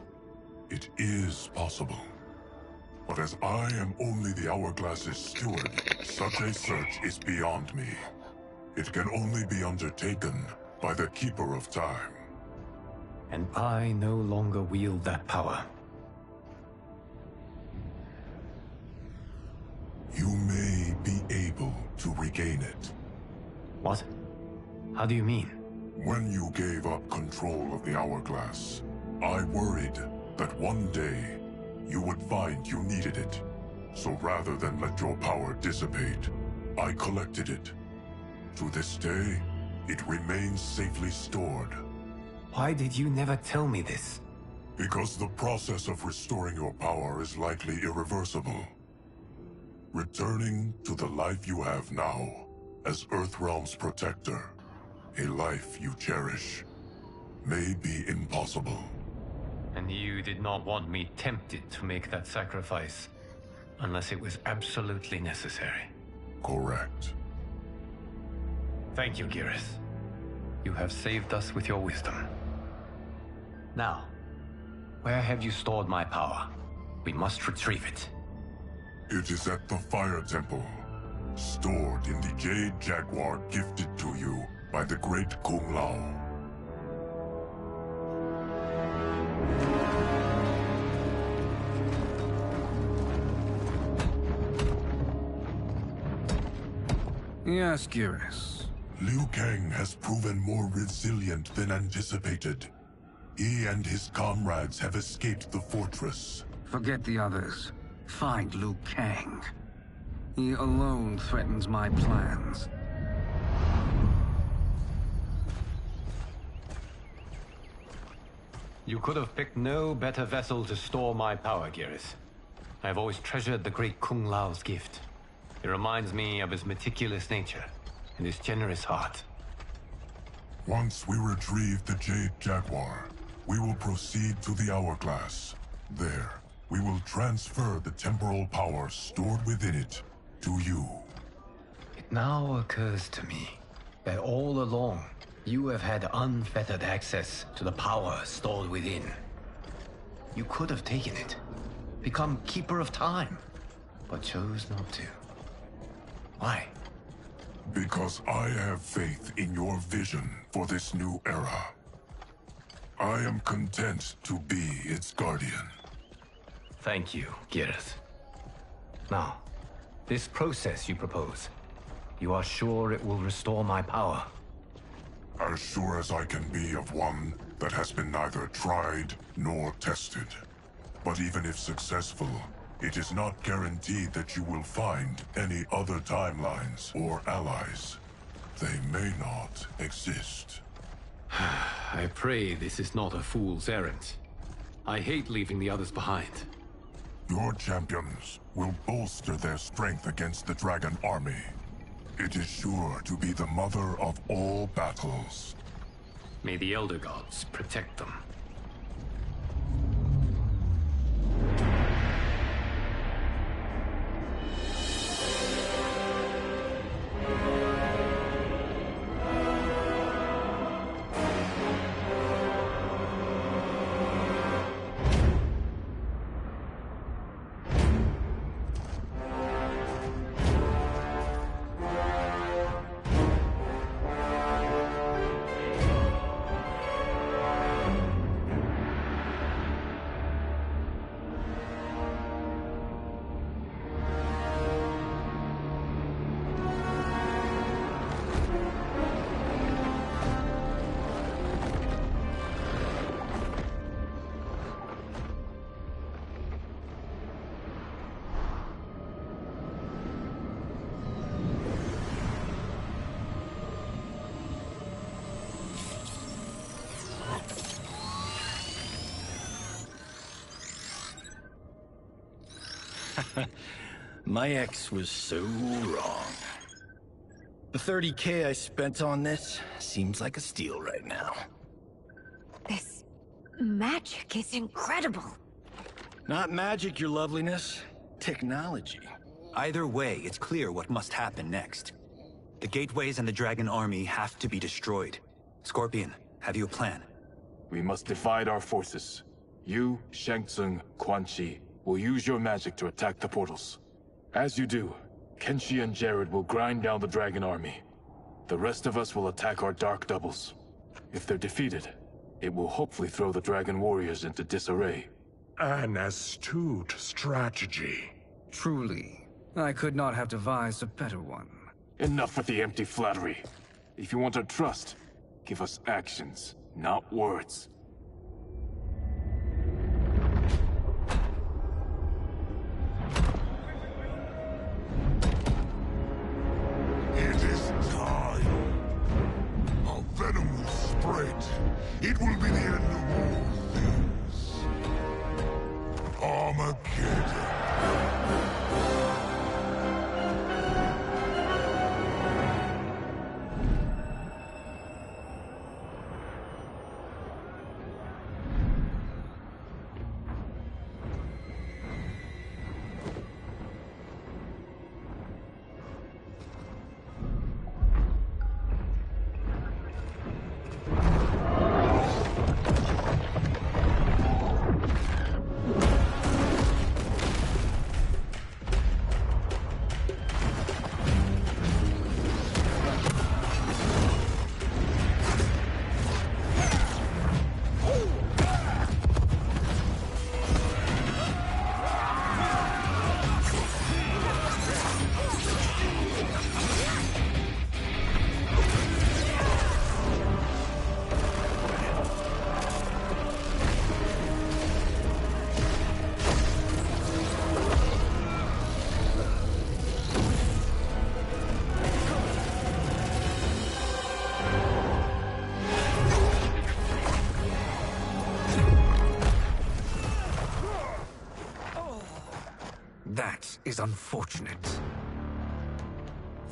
It is possible. But as I am only the Hourglass's steward, such a search is beyond me. It can only be undertaken by the Keeper of Time. And I no longer wield that power. You may be able to regain it. What? How do you mean? When you gave up control of the Hourglass, I worried that one day you would find you needed it. So rather than let your power dissipate, I collected it. To this day, it remains safely stored. Why did you never tell me this? Because the process of restoring your power is likely irreversible. Returning to the life you have now, as Earthrealm's protector, a life you cherish, may be impossible. And you did not want me tempted to make that sacrifice, unless it was absolutely necessary. Correct. Thank you, Geras. You have saved us with your wisdom. Now, where have you stored my power? We must retrieve it. It is at the Fire Temple, stored in the Jade Jaguar gifted to you by the great Kung Lao. Yes, Geras. Liu Kang has proven more resilient than anticipated. He and his comrades have escaped the fortress. Forget the others. Find Liu Kang. He alone threatens my plans. You could have picked no better vessel to store my power, Geras. I have always treasured the great Kung Lao's gift. It reminds me of his meticulous nature and his generous heart. Once we retrieve the Jade Jaguar, we will proceed to the Hourglass. There, we will transfer the temporal power stored within it to you. It now occurs to me that all along, you have had unfettered access to the power stored within. You could have taken it, become Keeper of Time, but chose not to. Why? Because I have faith in your vision for this new era. I am content to be its guardian. Thank you, Geras. Now, this process you propose, you are sure it will restore my power? As sure as I can be of one that has been neither tried nor tested. But even if successful, it is not guaranteed that you will find any other timelines or allies. They may not exist. I pray this is not a fool's errand. I hate leaving the others behind. Your champions will bolster their strength against the Dragon Army. It is sure to be the mother of all battles. May the Elder Gods protect them. My ex was so wrong. The 30K I spent on this seems like a steal right now. This magic is incredible. Not magic, your loveliness. Technology. Either way, it's clear what must happen next. The gateways and the Dragon Army have to be destroyed. Scorpion, have you a plan? We must divide our forces. You, Shang Tsung, Quan Chi, will use your magic to attack the portals. As you do, Kenshi and Jared will grind down the Dragon Army. The rest of us will attack our dark doubles. If they're defeated, it will hopefully throw the Dragon Warriors into disarray. An astute strategy. Truly, I could not have devised a better one. Enough with the empty flattery. If you want our trust, give us actions, not words. It is time. Our venom will spread. It will be the end of all things. Armageddon. That is unfortunate.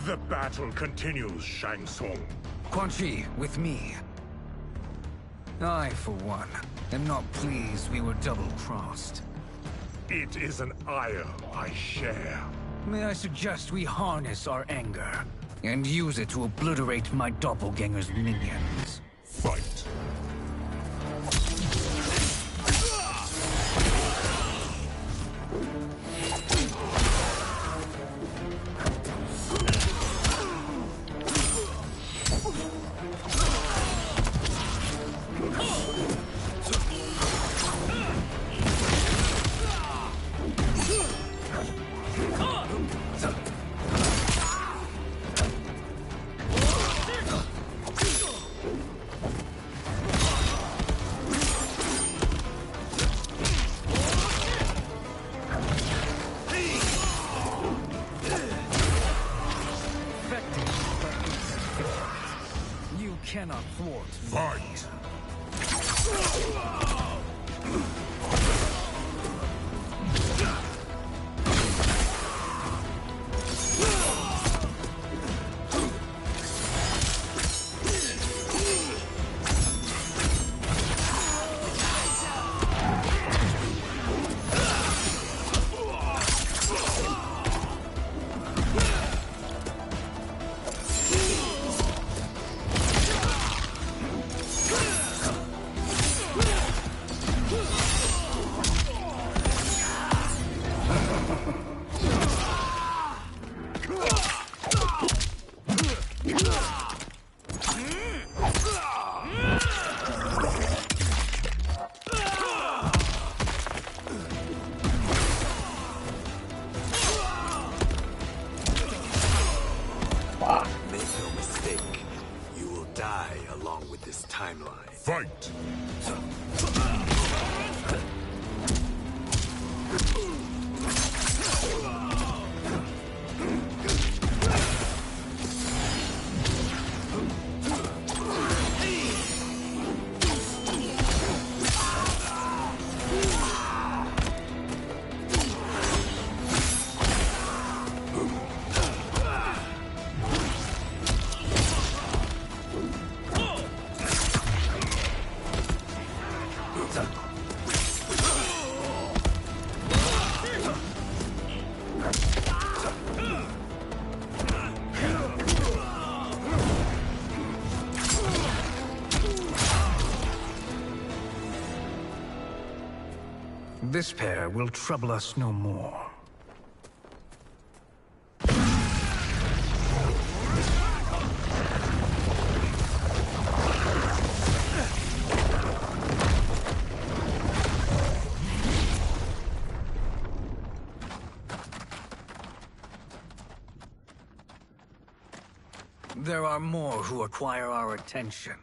The battle continues, Shang Tsung. Quan Chi, with me. I, for one, am not pleased we were double-crossed. It is an ire I share. May I suggest we harness our anger and use it to obliterate my doppelganger's minions? Fight. Cannot thwart. Fight! Fight! This pair will trouble us no more. There are more who acquire our attention.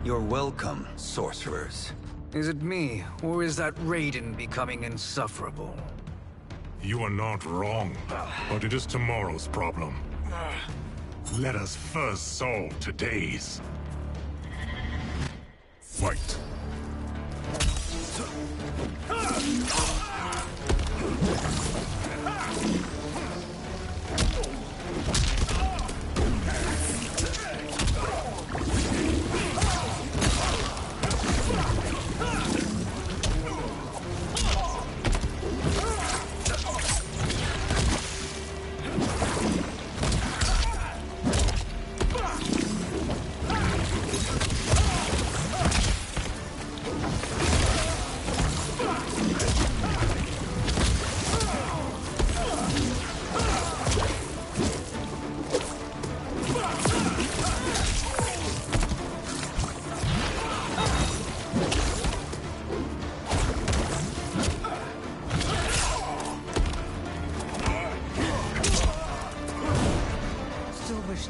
You're welcome, sorcerers. Is it me, or is that Raiden becoming insufferable? You are not wrong, but it is tomorrow's problem. Let us first solve today's. Fight.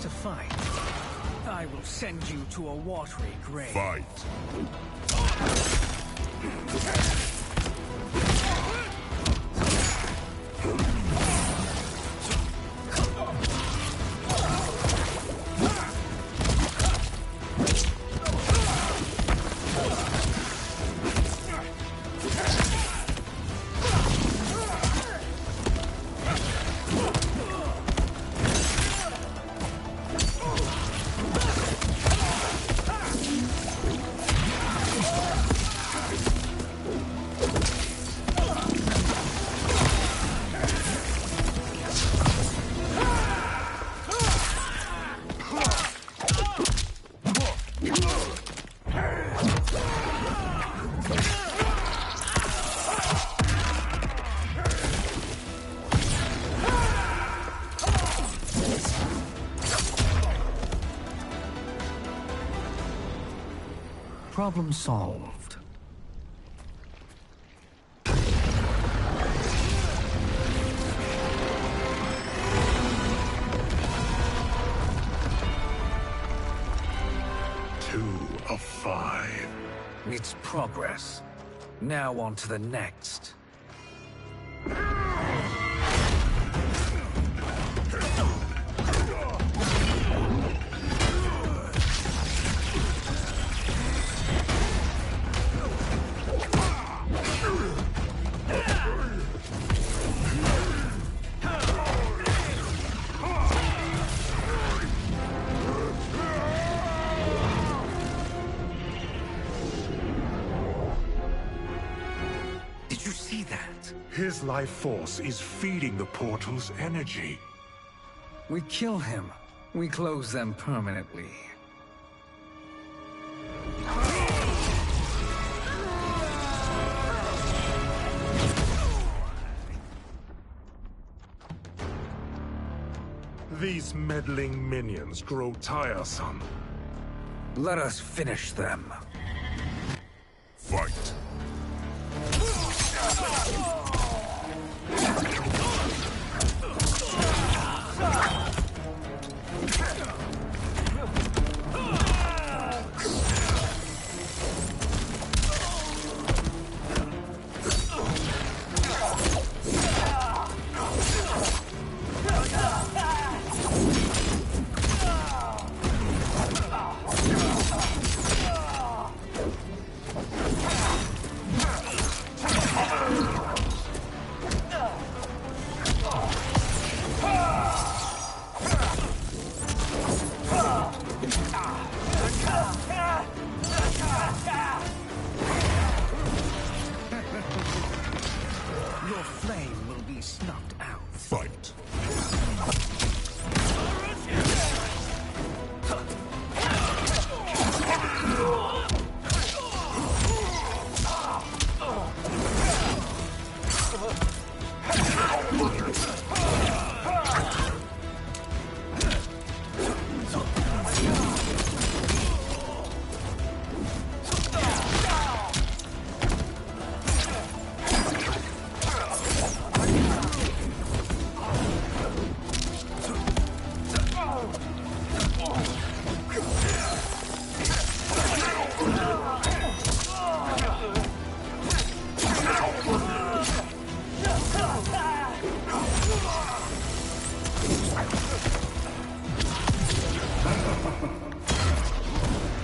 To fight, I will send you to a watery grave. Fight. Problem solved. Two of 5. It's progress. Now on to the next. His life force is feeding the portal's energy. We kill him. We close them permanently. These meddling minions grow tiresome. Let us finish them. Fight.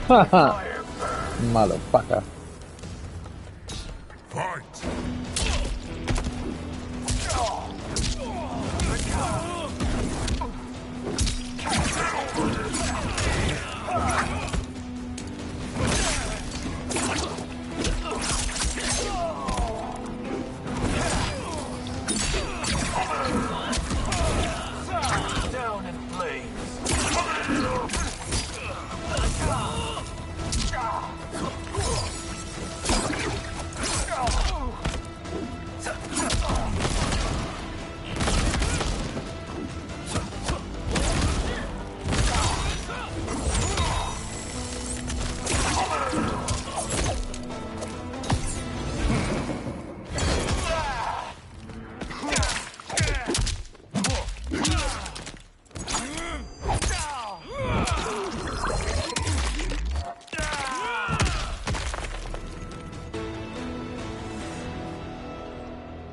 Haha. Motherfucker. Fight! Down in flames.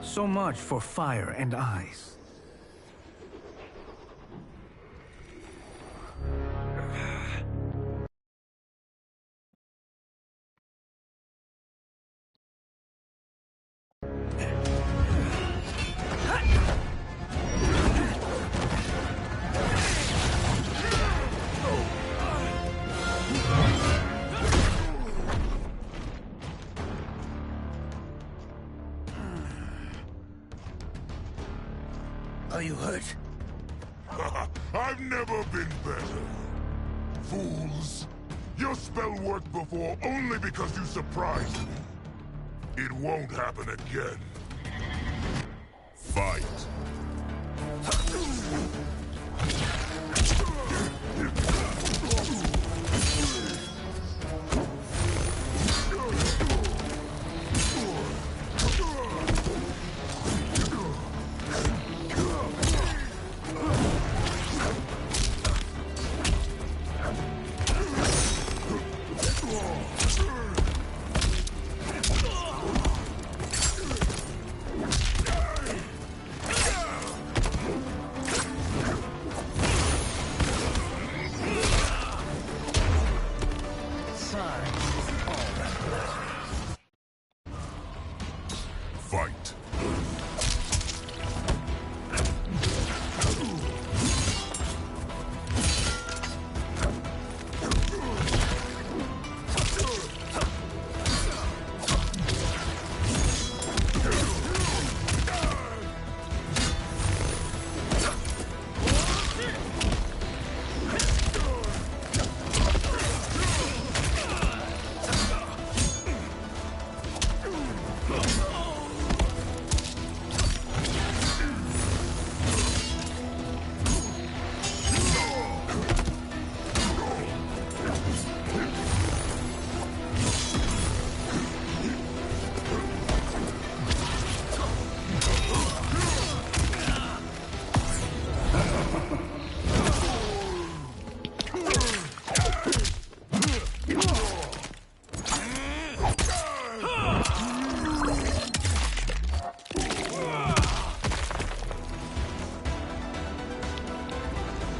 So much for fire and ice. Are you hurt? I've never been better. Fools. Your spell worked before only because you surprised me. It won't happen again. Fight. Fight.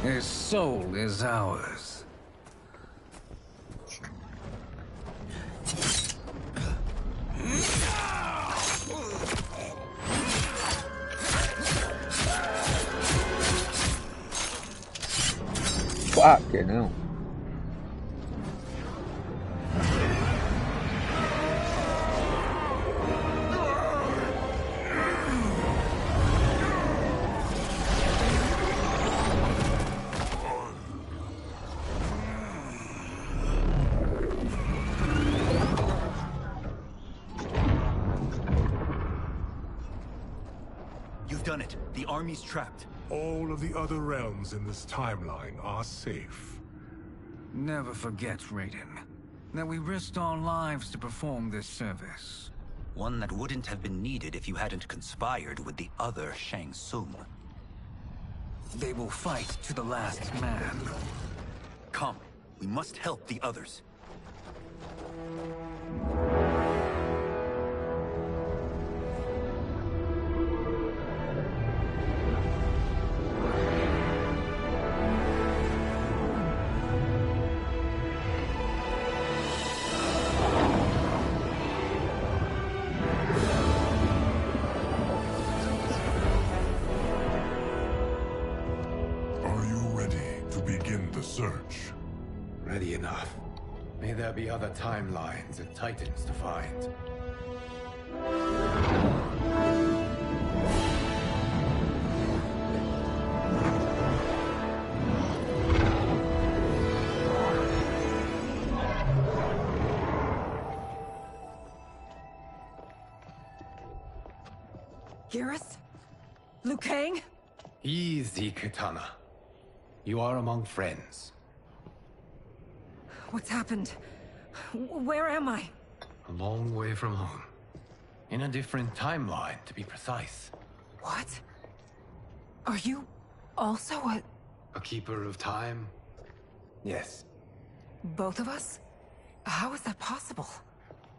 His soul is ours. Fucking hell. You've done it. The army's trapped. All of the other realms in this timeline are safe. Never forget, Raiden, that we risked our lives to perform this service. One that wouldn't have been needed if you hadn't conspired with the other Shang Tsung. They will fight to the last man. Come, we must help the others. already enough. May there be other timelines and titans to find. Garrus? Liu Kang? Easy, Katana. You are among friends. What's happened? Where am I? A long way from home. In a different timeline, to be precise. What? Are you also a keeper of time? Yes. both of us? How is that possible?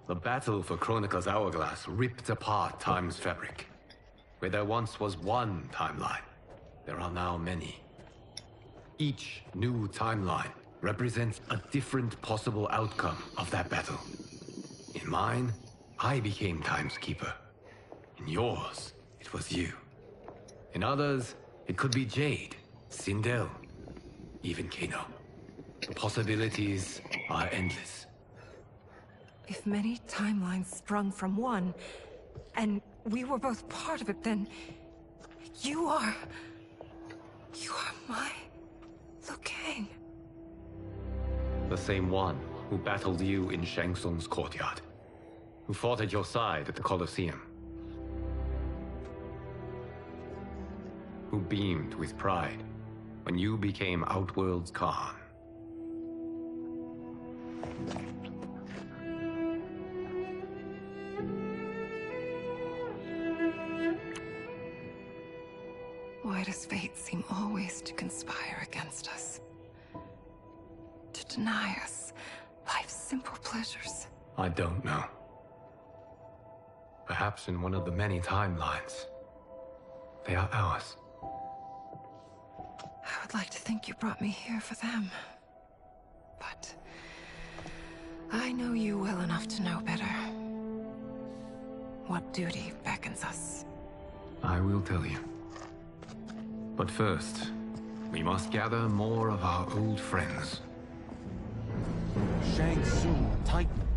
The battle for Chronica's hourglass ripped apart time's fabric. Where there once was one timeline, there are now many. Each new timeline represents a different possible outcome of that battle. In mine, I became Time's Keeper. In yours, it was you. In others, it could be Jade, Sindel, even Kano. The possibilities are endless. If many timelines sprung from one, and we were both part of it, then you are my Liu Kang. The same one who battled you in Shang Tsung's courtyard. Who fought at your side at the Colosseum. Who beamed with pride when you became Outworld's Khan. Why does fate seem always to conspire against us? To deny us life's simple pleasures? I don't know. Perhaps in one of the many timelines, they are ours. I would like to think you brought me here for them. But I know you well enough to know better. What duty beckons us? I will tell you. But first, we must gather more of our old friends. Shang Tsung, Titan,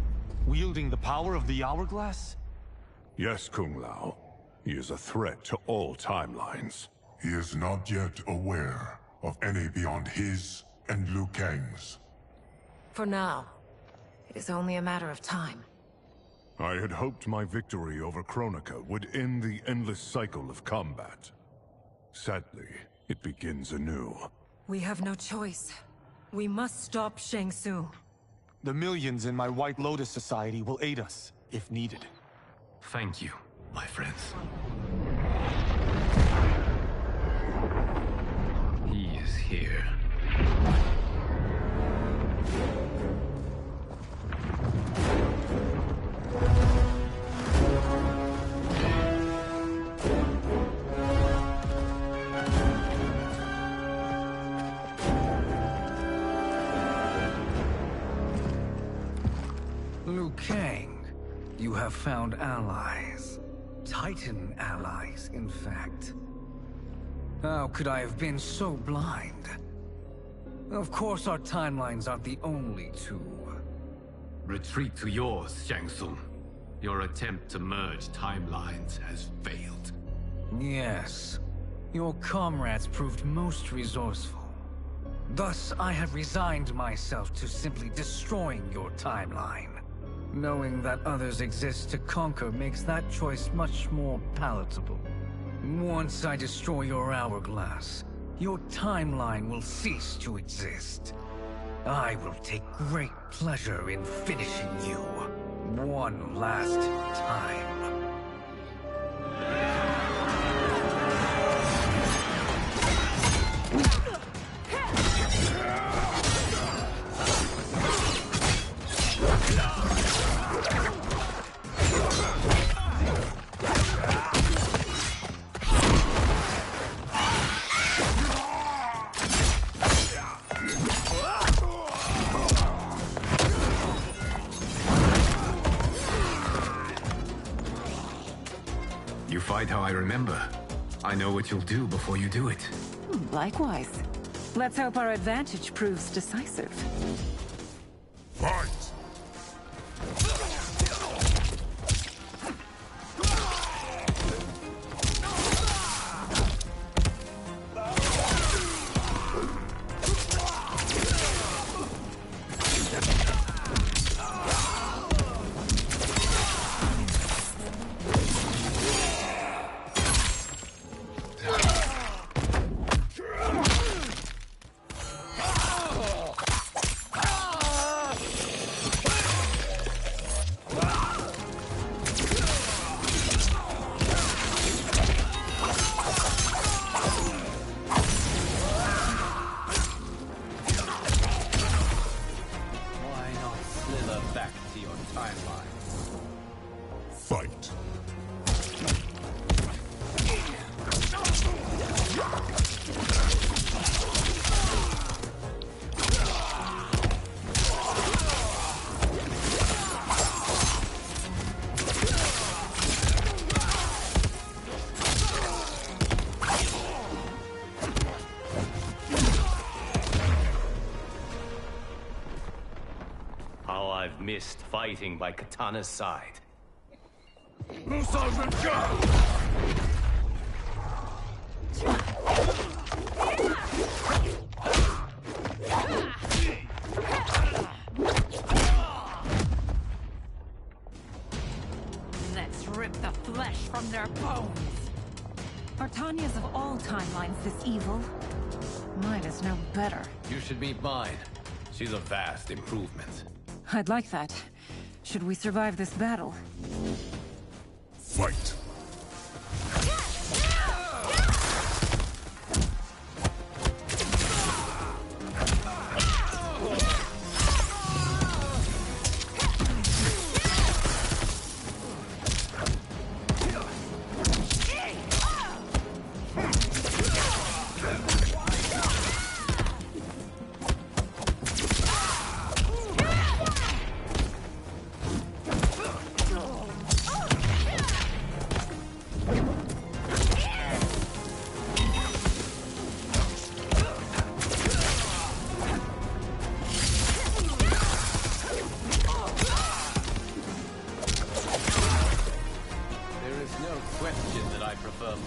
wielding the power of the hourglass? Yes, Kung Lao. He is a threat to all timelines. He is not yet aware of any beyond his and Liu Kang's. For now, it is only a matter of time. I had hoped my victory over Chronica would end the endless cycle of combat. Sadly, it begins anew. We have no choice. We must stop Shang Tsung. The millions in my White Lotus Society will aid us, if needed. Thank you, my friends. He is here. Liu Kang, you have found allies. Titan allies, in fact. How could I have been so blind? Of course our timelines aren't the only two. Retreat to yours, Shang Tsung. Your attempt to merge timelines has failed. Yes. Your comrades proved most resourceful. Thus, I have resigned myself to simply destroying your timeline. Knowing that others exist to conquer makes that choice much more palatable. Once I destroy your hourglass, your timeline will cease to exist. I will take great pleasure in finishing you, one last time. You fight how I remember. I know what you'll do before you do it. Likewise. Let's hope our advantage proves decisive. Fight! Fight. How I've missed fighting by Katana's side. Let's rip the flesh from their bones. Are Tanya's of all timelines this evil? Mine is no better. You should meet mine. She's a vast improvement. I'd like that. Should we survive this battle? Fight.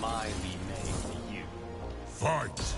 Mine be made to you. Fight!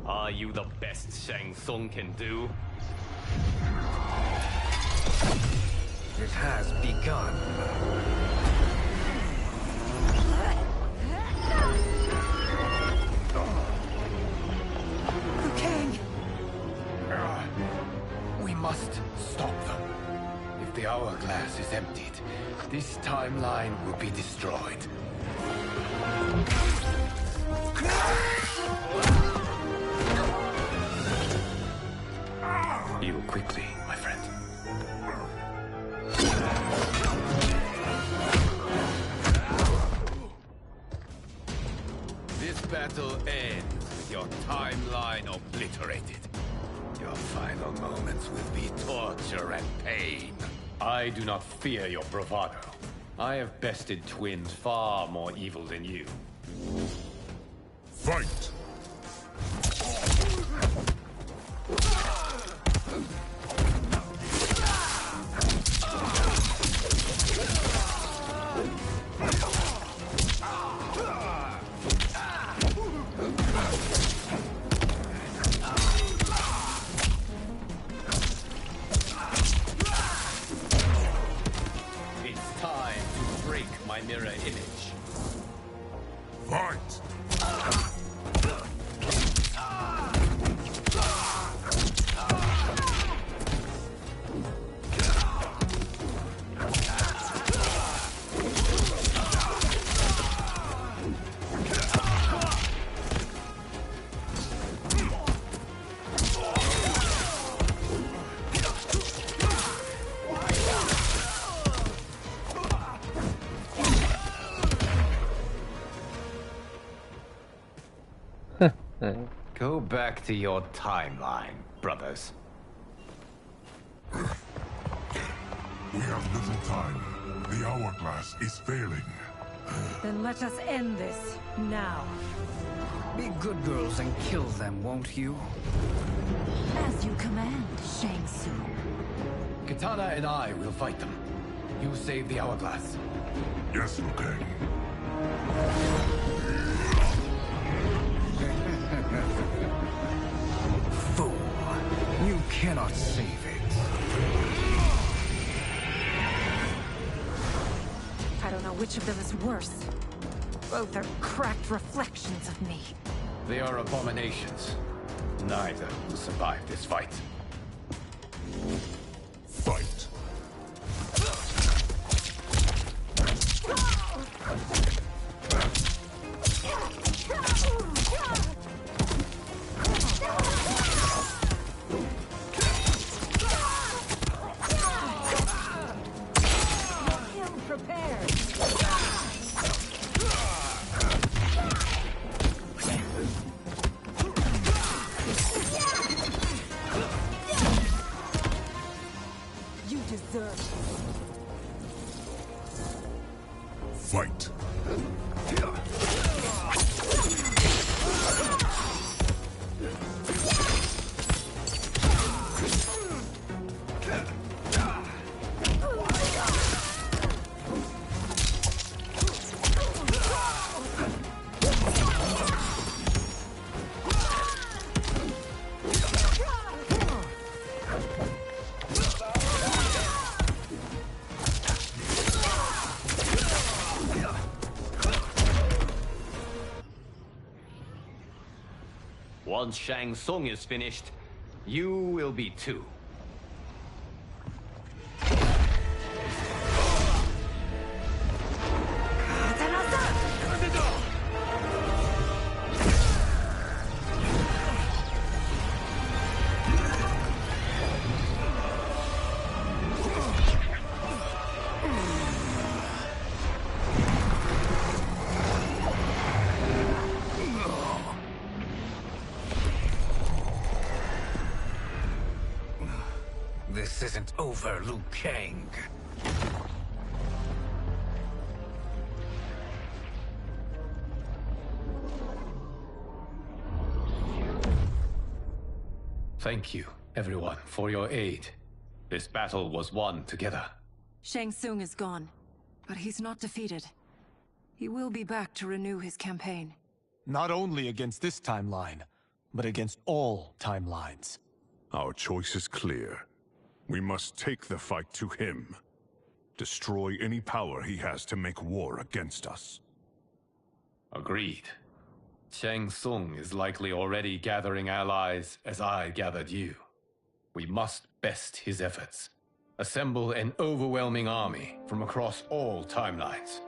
Are you the best Shang Tsung can do? It has begun. We must stop them. If the hourglass is emptied, this timeline will be destroyed. Heal quickly, my friend. This battle ends with your timeline obliterated. Your final moments will be torture and pain. I do not fear your bravado. I have bested twins far more evil than you. Fight! It's time to break my mirror image. Fight! Go back to your timeline, brothers. We have little time. The hourglass is failing. Then let us end this, now. Be good girls and kill them, won't you? As you command, Shang Tsung. Katana and I will fight them. You save the hourglass. Yes, Liu Kang. Fool. You cannot save it. I don't know which of them is worse. Both are cracked reflections of me. They are abominations. Neither will survive this fight. Fight. You deserve Fight. Once Shang Tsung is finished, you will be too. This isn't over, Liu Kang. Thank you, everyone, for your aid. This battle was won together. Shang Tsung is gone, but he's not defeated. He will be back to renew his campaign. Not only against this timeline, but against all timelines. Our choice is clear. We must take the fight to him. Destroy any power he has to make war against us. Agreed. Shang Tsung is likely already gathering allies as I gathered you. We must best his efforts. Assemble an overwhelming army from across all timelines.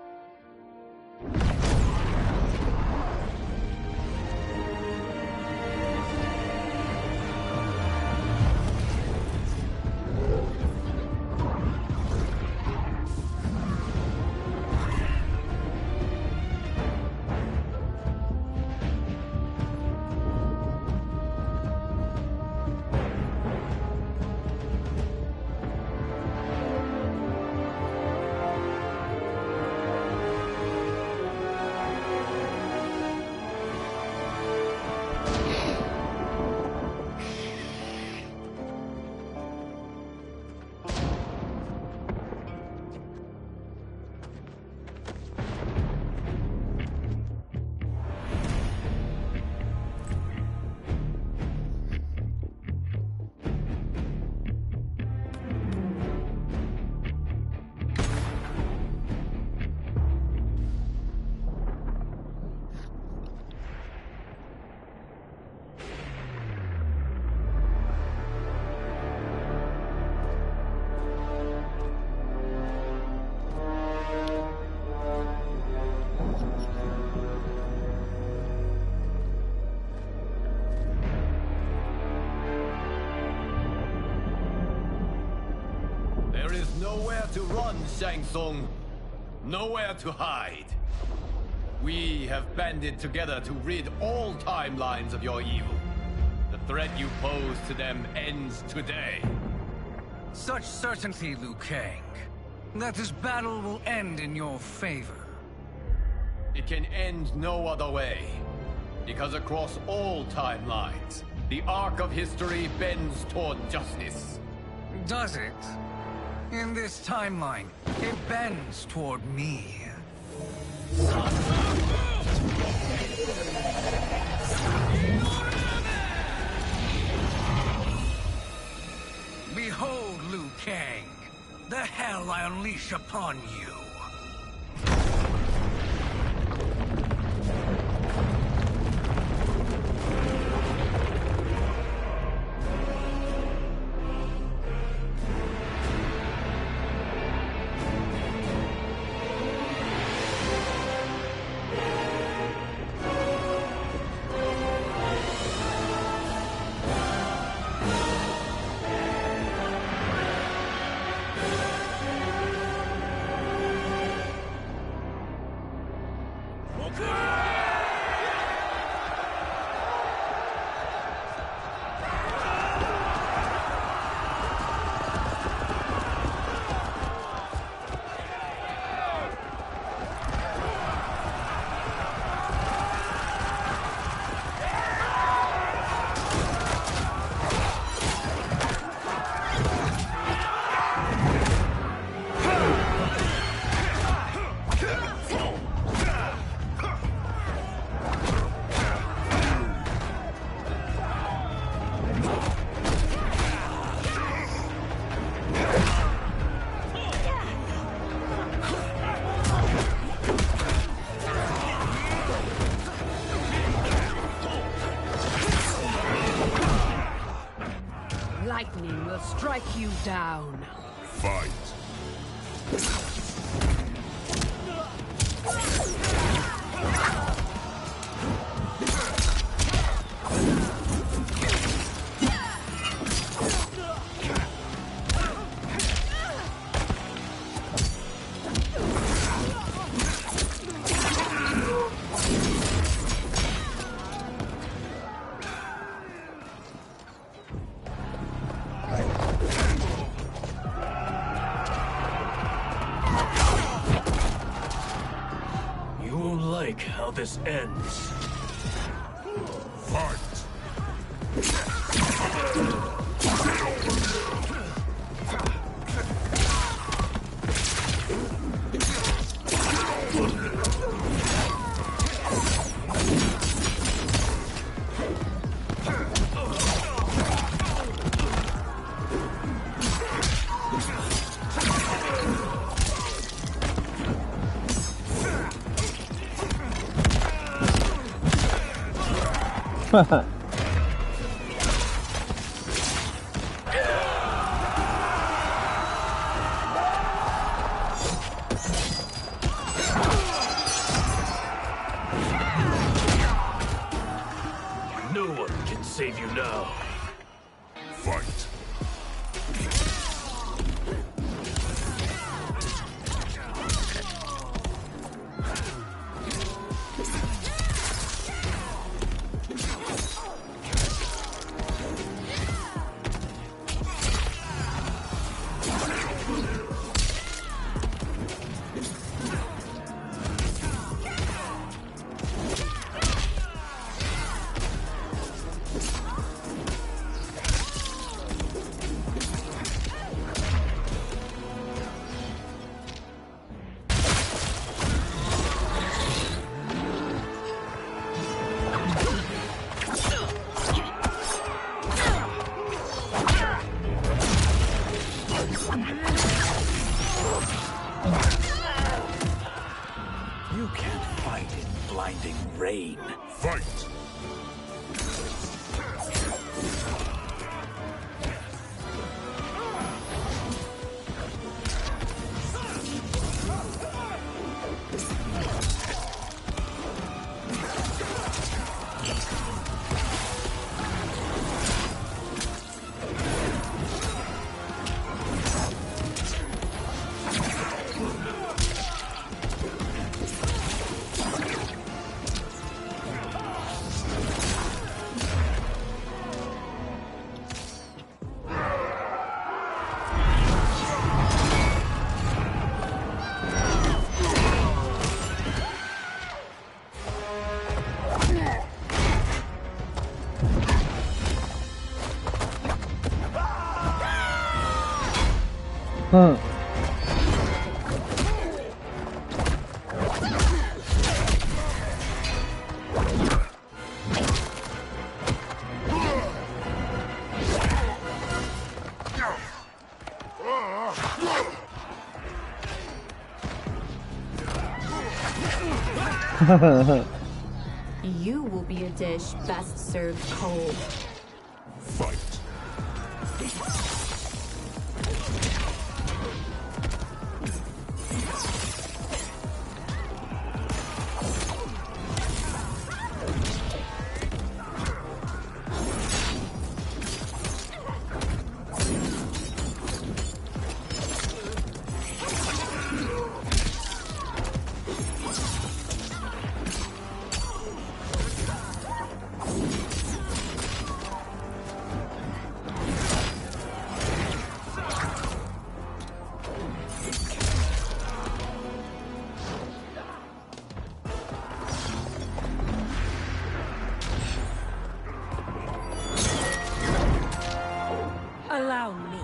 There is nowhere to run, Shang Tsung. Nowhere to hide. We have banded together to rid all timelines of your evil. The threat you pose to them ends today. Such certainty, Liu Kang, that this battle will end in your favor. It can end no other way. Because across all timelines, the arc of history bends toward justice. Does it? In this timeline, it bends toward me. Behold, Liu Kang, the hell I unleash upon you. Lightning will strike you down. Fight. How this ends. Fight! No one can save you now. Fight. You can't fight in blinding rain. Fight! You will be a dish best served cold. Fight. Allow me.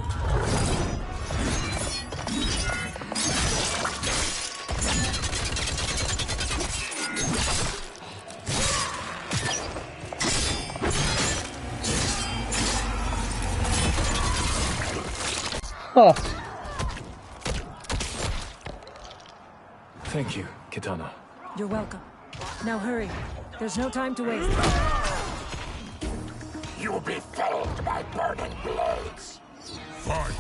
Huh. Thank you, Kitana. You're welcome. Now hurry. There's no time to waste. You'll be felled by burning blades. Fight.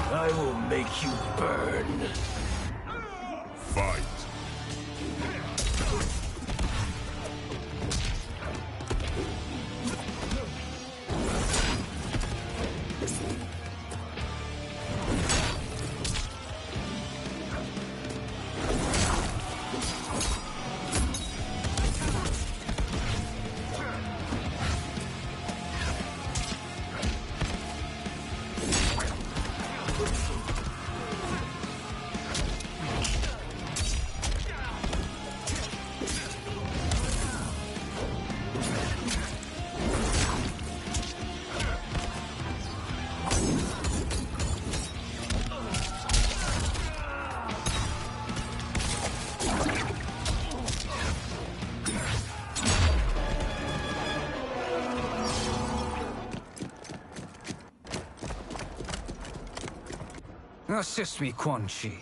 I will make you burn. Fight. Assist me, Quan Chi.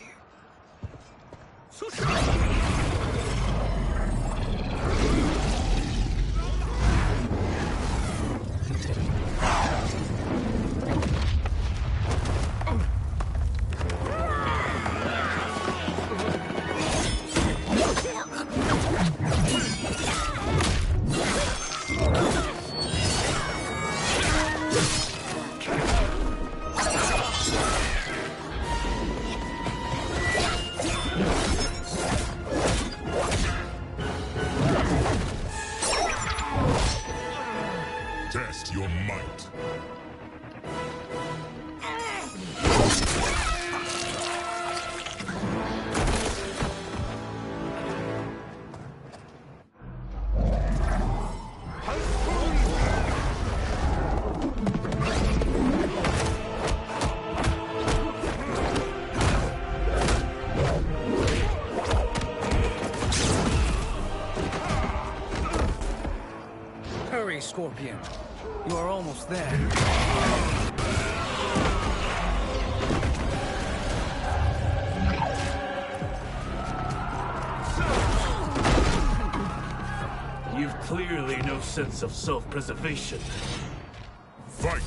Test your might. Hurry, Scorpion. You are almost there. Clearly no sense of self-preservation. Fight!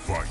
Fight!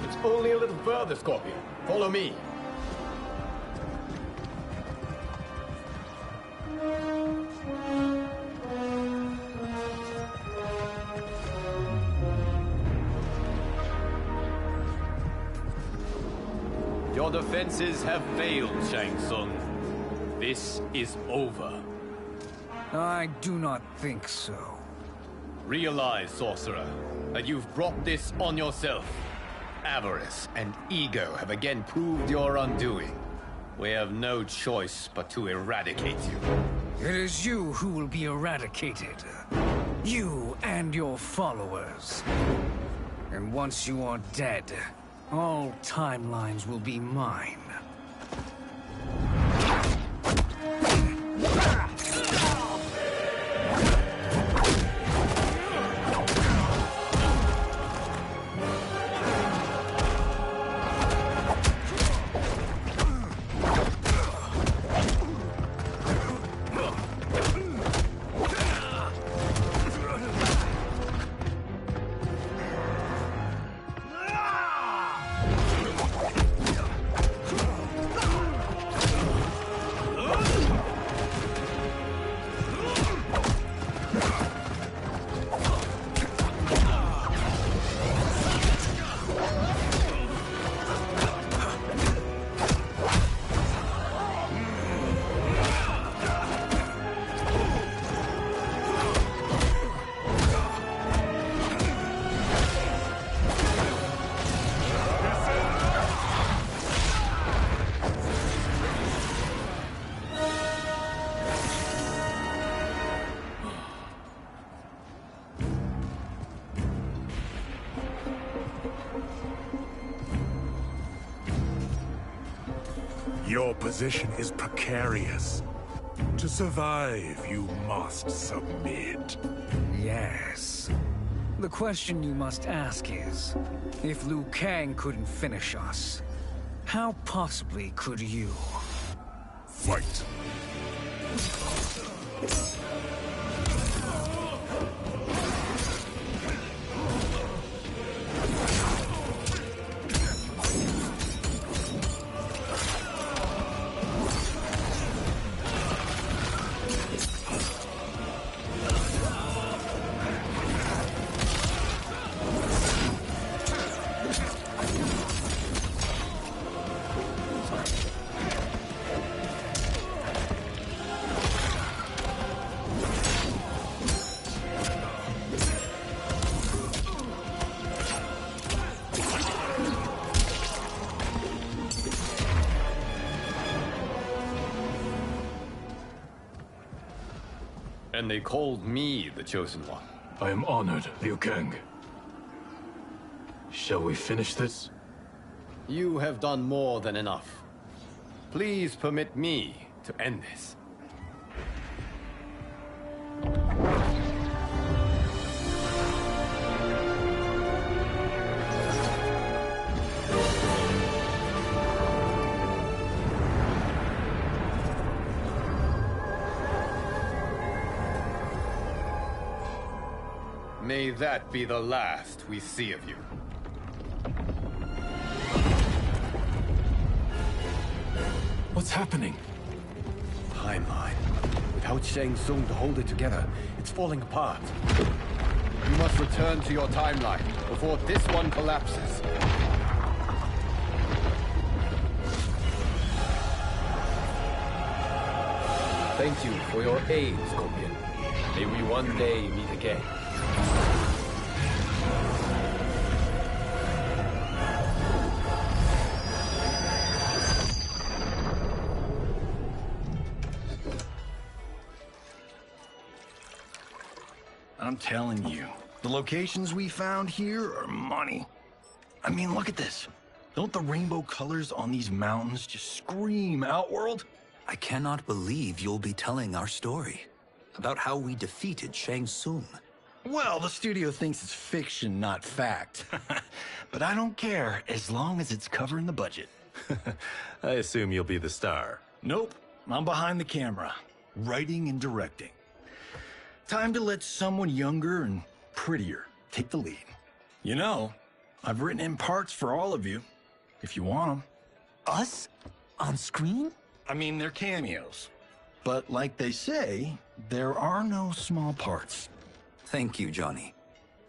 It's only a little further, Scorpion. Follow me. Your defenses have failed, Shang Tsung. This is over. I do not think so. Realize, Sorcerer, that you've brought this on yourself. Avarice and ego have again proved your undoing. We have no choice but to eradicate you. It is you who will be eradicated. You and your followers. And once you are dead, all timelines will be mine. Your position is precarious. To survive, you must submit. Yes. The question you must ask is, if Liu Kang couldn't finish us, how possibly could you? Fight! And they called me the Chosen One. I am honored, Liu Kang. Shall we finish this? You have done more than enough. Please permit me to end this. May that be the last we see of you. What's happening? Timeline. Without Shang Tsung to hold it together, it's falling apart. You must return to your timeline before this one collapses. Thank you for your aid, Scorpion. May we one day meet again. I'm telling you, the locations we found here are money. I mean, look at this. Don't the rainbow colors on these mountains just scream Outworld? I cannot believe you'll be telling our story about how we defeated Shang Tsung. Well, the studio thinks it's fiction, not fact. But I don't care, as long as it's covering the budget. I assume you'll be the star. Nope, I'm behind the camera, writing and directing. Time to let someone younger and prettier take the lead. You know, I've written in parts for all of you, if you want them. Us? On screen? I mean, they're cameos. But like they say, there are no small parts. Thank you, Johnny.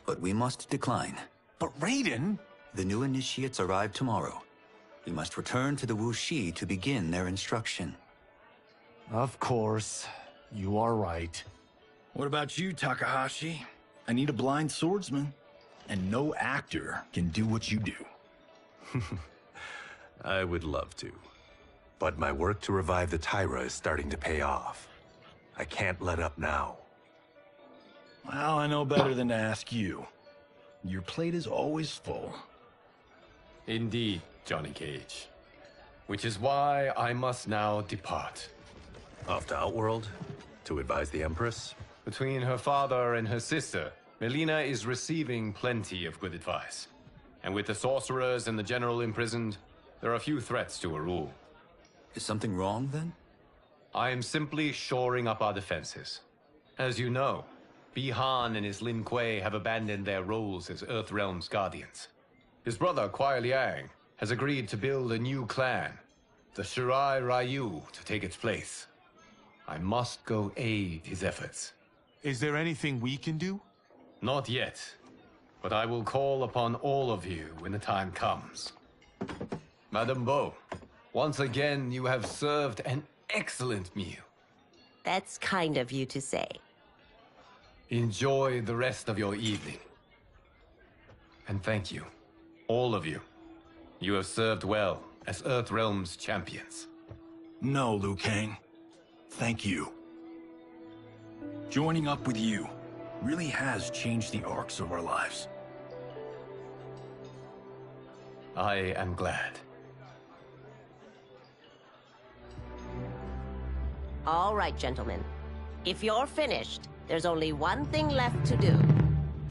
But we must decline. But Raiden? The new initiates arrive tomorrow. We must return to the Wuxi to begin their instruction. Of course. You are right. What about you, Takahashi? I need a blind swordsman, and no actor can do what you do. I would love to. But my work to revive the Tyra is starting to pay off. I can't let up now. Well, I know better than to ask you. Your plate is always full. Indeed, Johnny Cage. Which is why I must now depart. Off to Outworld? To advise the Empress? Between her father and her sister, Melina is receiving plenty of good advice. And with the sorcerers and the general imprisoned, there are few threats to her rule. Is something wrong, then? I am simply shoring up our defenses. As you know, Bi-Han and his Lin Kuei have abandoned their roles as Earthrealm's guardians. His brother, Kuai Liang, has agreed to build a new clan, the Shirai Ryu, to take its place. I must go aid his efforts. Is there anything we can do? Not yet, but I will call upon all of you when the time comes. Madame Bo, once again you have served an excellent meal. That's kind of you to say. Enjoy the rest of your evening. And thank you, all of you. You have served well as Earthrealm's champions. No, Liu Kang. Thank you. Joining up with you really has changed the arcs of our lives. I am glad. All right, gentlemen. If you're finished, there's only one thing left to do.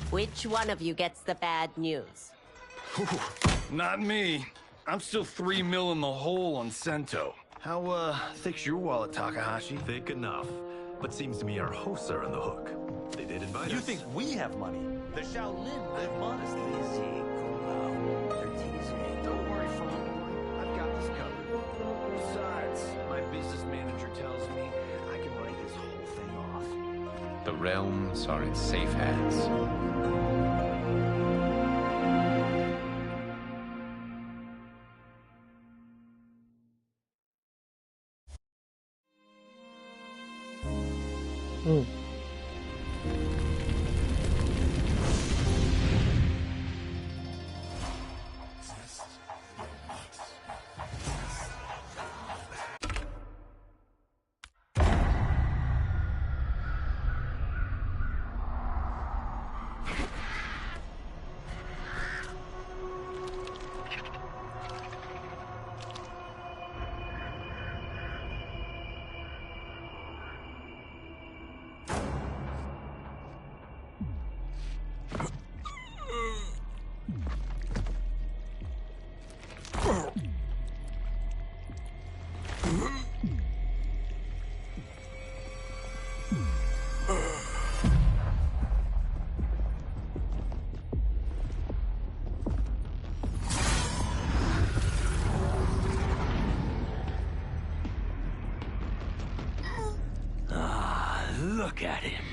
Which one of you gets the bad news? Not me. I'm still 3 mil in the hole on Sento. How, thick's your wallet, Takahashi? Thick enough. But seems to me our hosts are on the hook. They did invite us. You think we have money? The Shaolin live modestly. They're teasing. Don't worry, Frog. I've got this covered. Besides, my business manager tells me I can write this whole thing off. The realms are in safe hands. Look at him,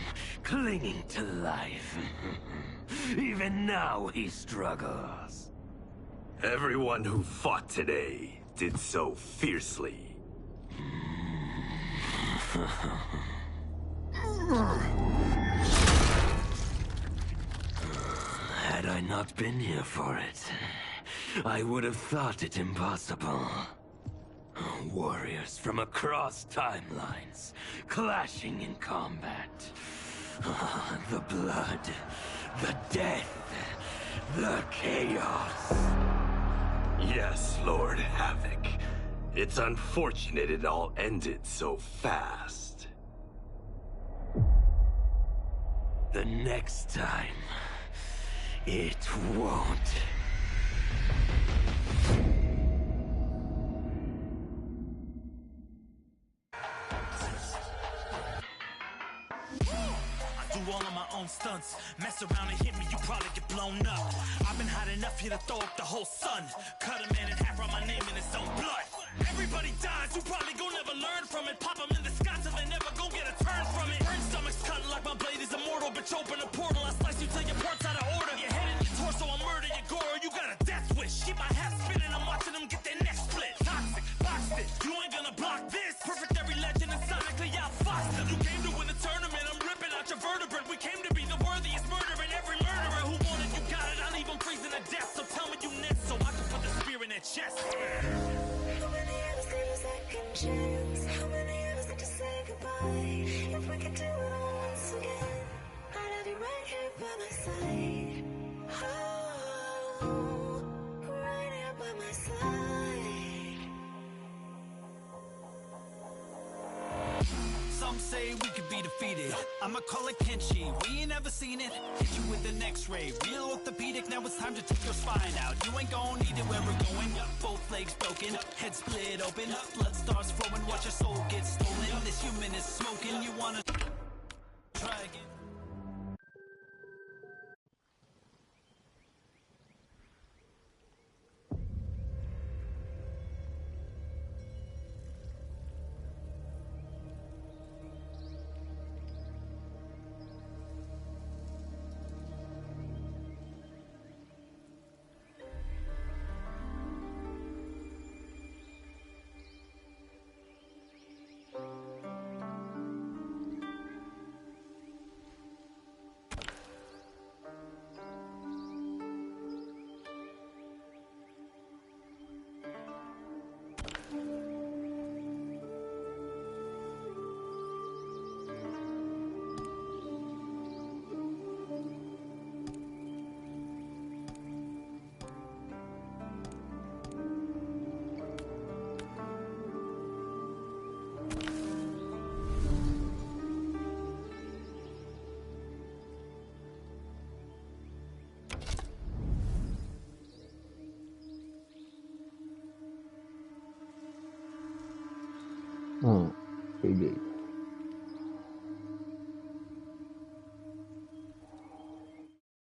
clinging to life. Even now he struggles. Everyone who fought today did so fiercely. Had I not been here for it, I would have thought it impossible. Warriors from across timelines, clashing in combat. The blood, the death, the chaos. Yes, Lord Havoc. It's unfortunate it all ended so fast. The next time, it won't. Do all of my own stunts. Mess around and hit me, you probably get blown up. I've been hot enough here to throw up the whole sun. Cut a man in half, write my name in his own blood. Everybody dies, you probably gon' never learn from it. Pop them in the sky till they never gon' get a turn from it. Burn stomachs cutting like my blade is immortal. Bitch, open a portal, I slice you till your parts out of order. Your head in your torso, I murder your gore. You got a death wish. Keep my hat spinning, I'm watching them get their neck split. Toxic, boxed it, you ain't gonna block this. Perfect every legend and sonically outfoxed them. You came to win the tournament, I'm ripping out your vertebrae. We came to be the worthiest murderer, and every murderer who wanted you got it. I'll leave them freezing to death. So tell me you next, so I can put the spear in their chest. How many of us need a second chance? How many of us need to say goodbye? If we could do it all once again, I'd have you right here by my side. Oh, right here by my side. Some say we could be defeated. I'ma call it Kenshi. We ain't ever seen it. Hit you with an X-ray. Real orthopedic. Now it's time to take your spine out. You ain't gon' need it where we're going. Both legs broken. Head split open. Blood starts flowing. Watch your soul get stolen. This human is smoking. You wanna try again? GG.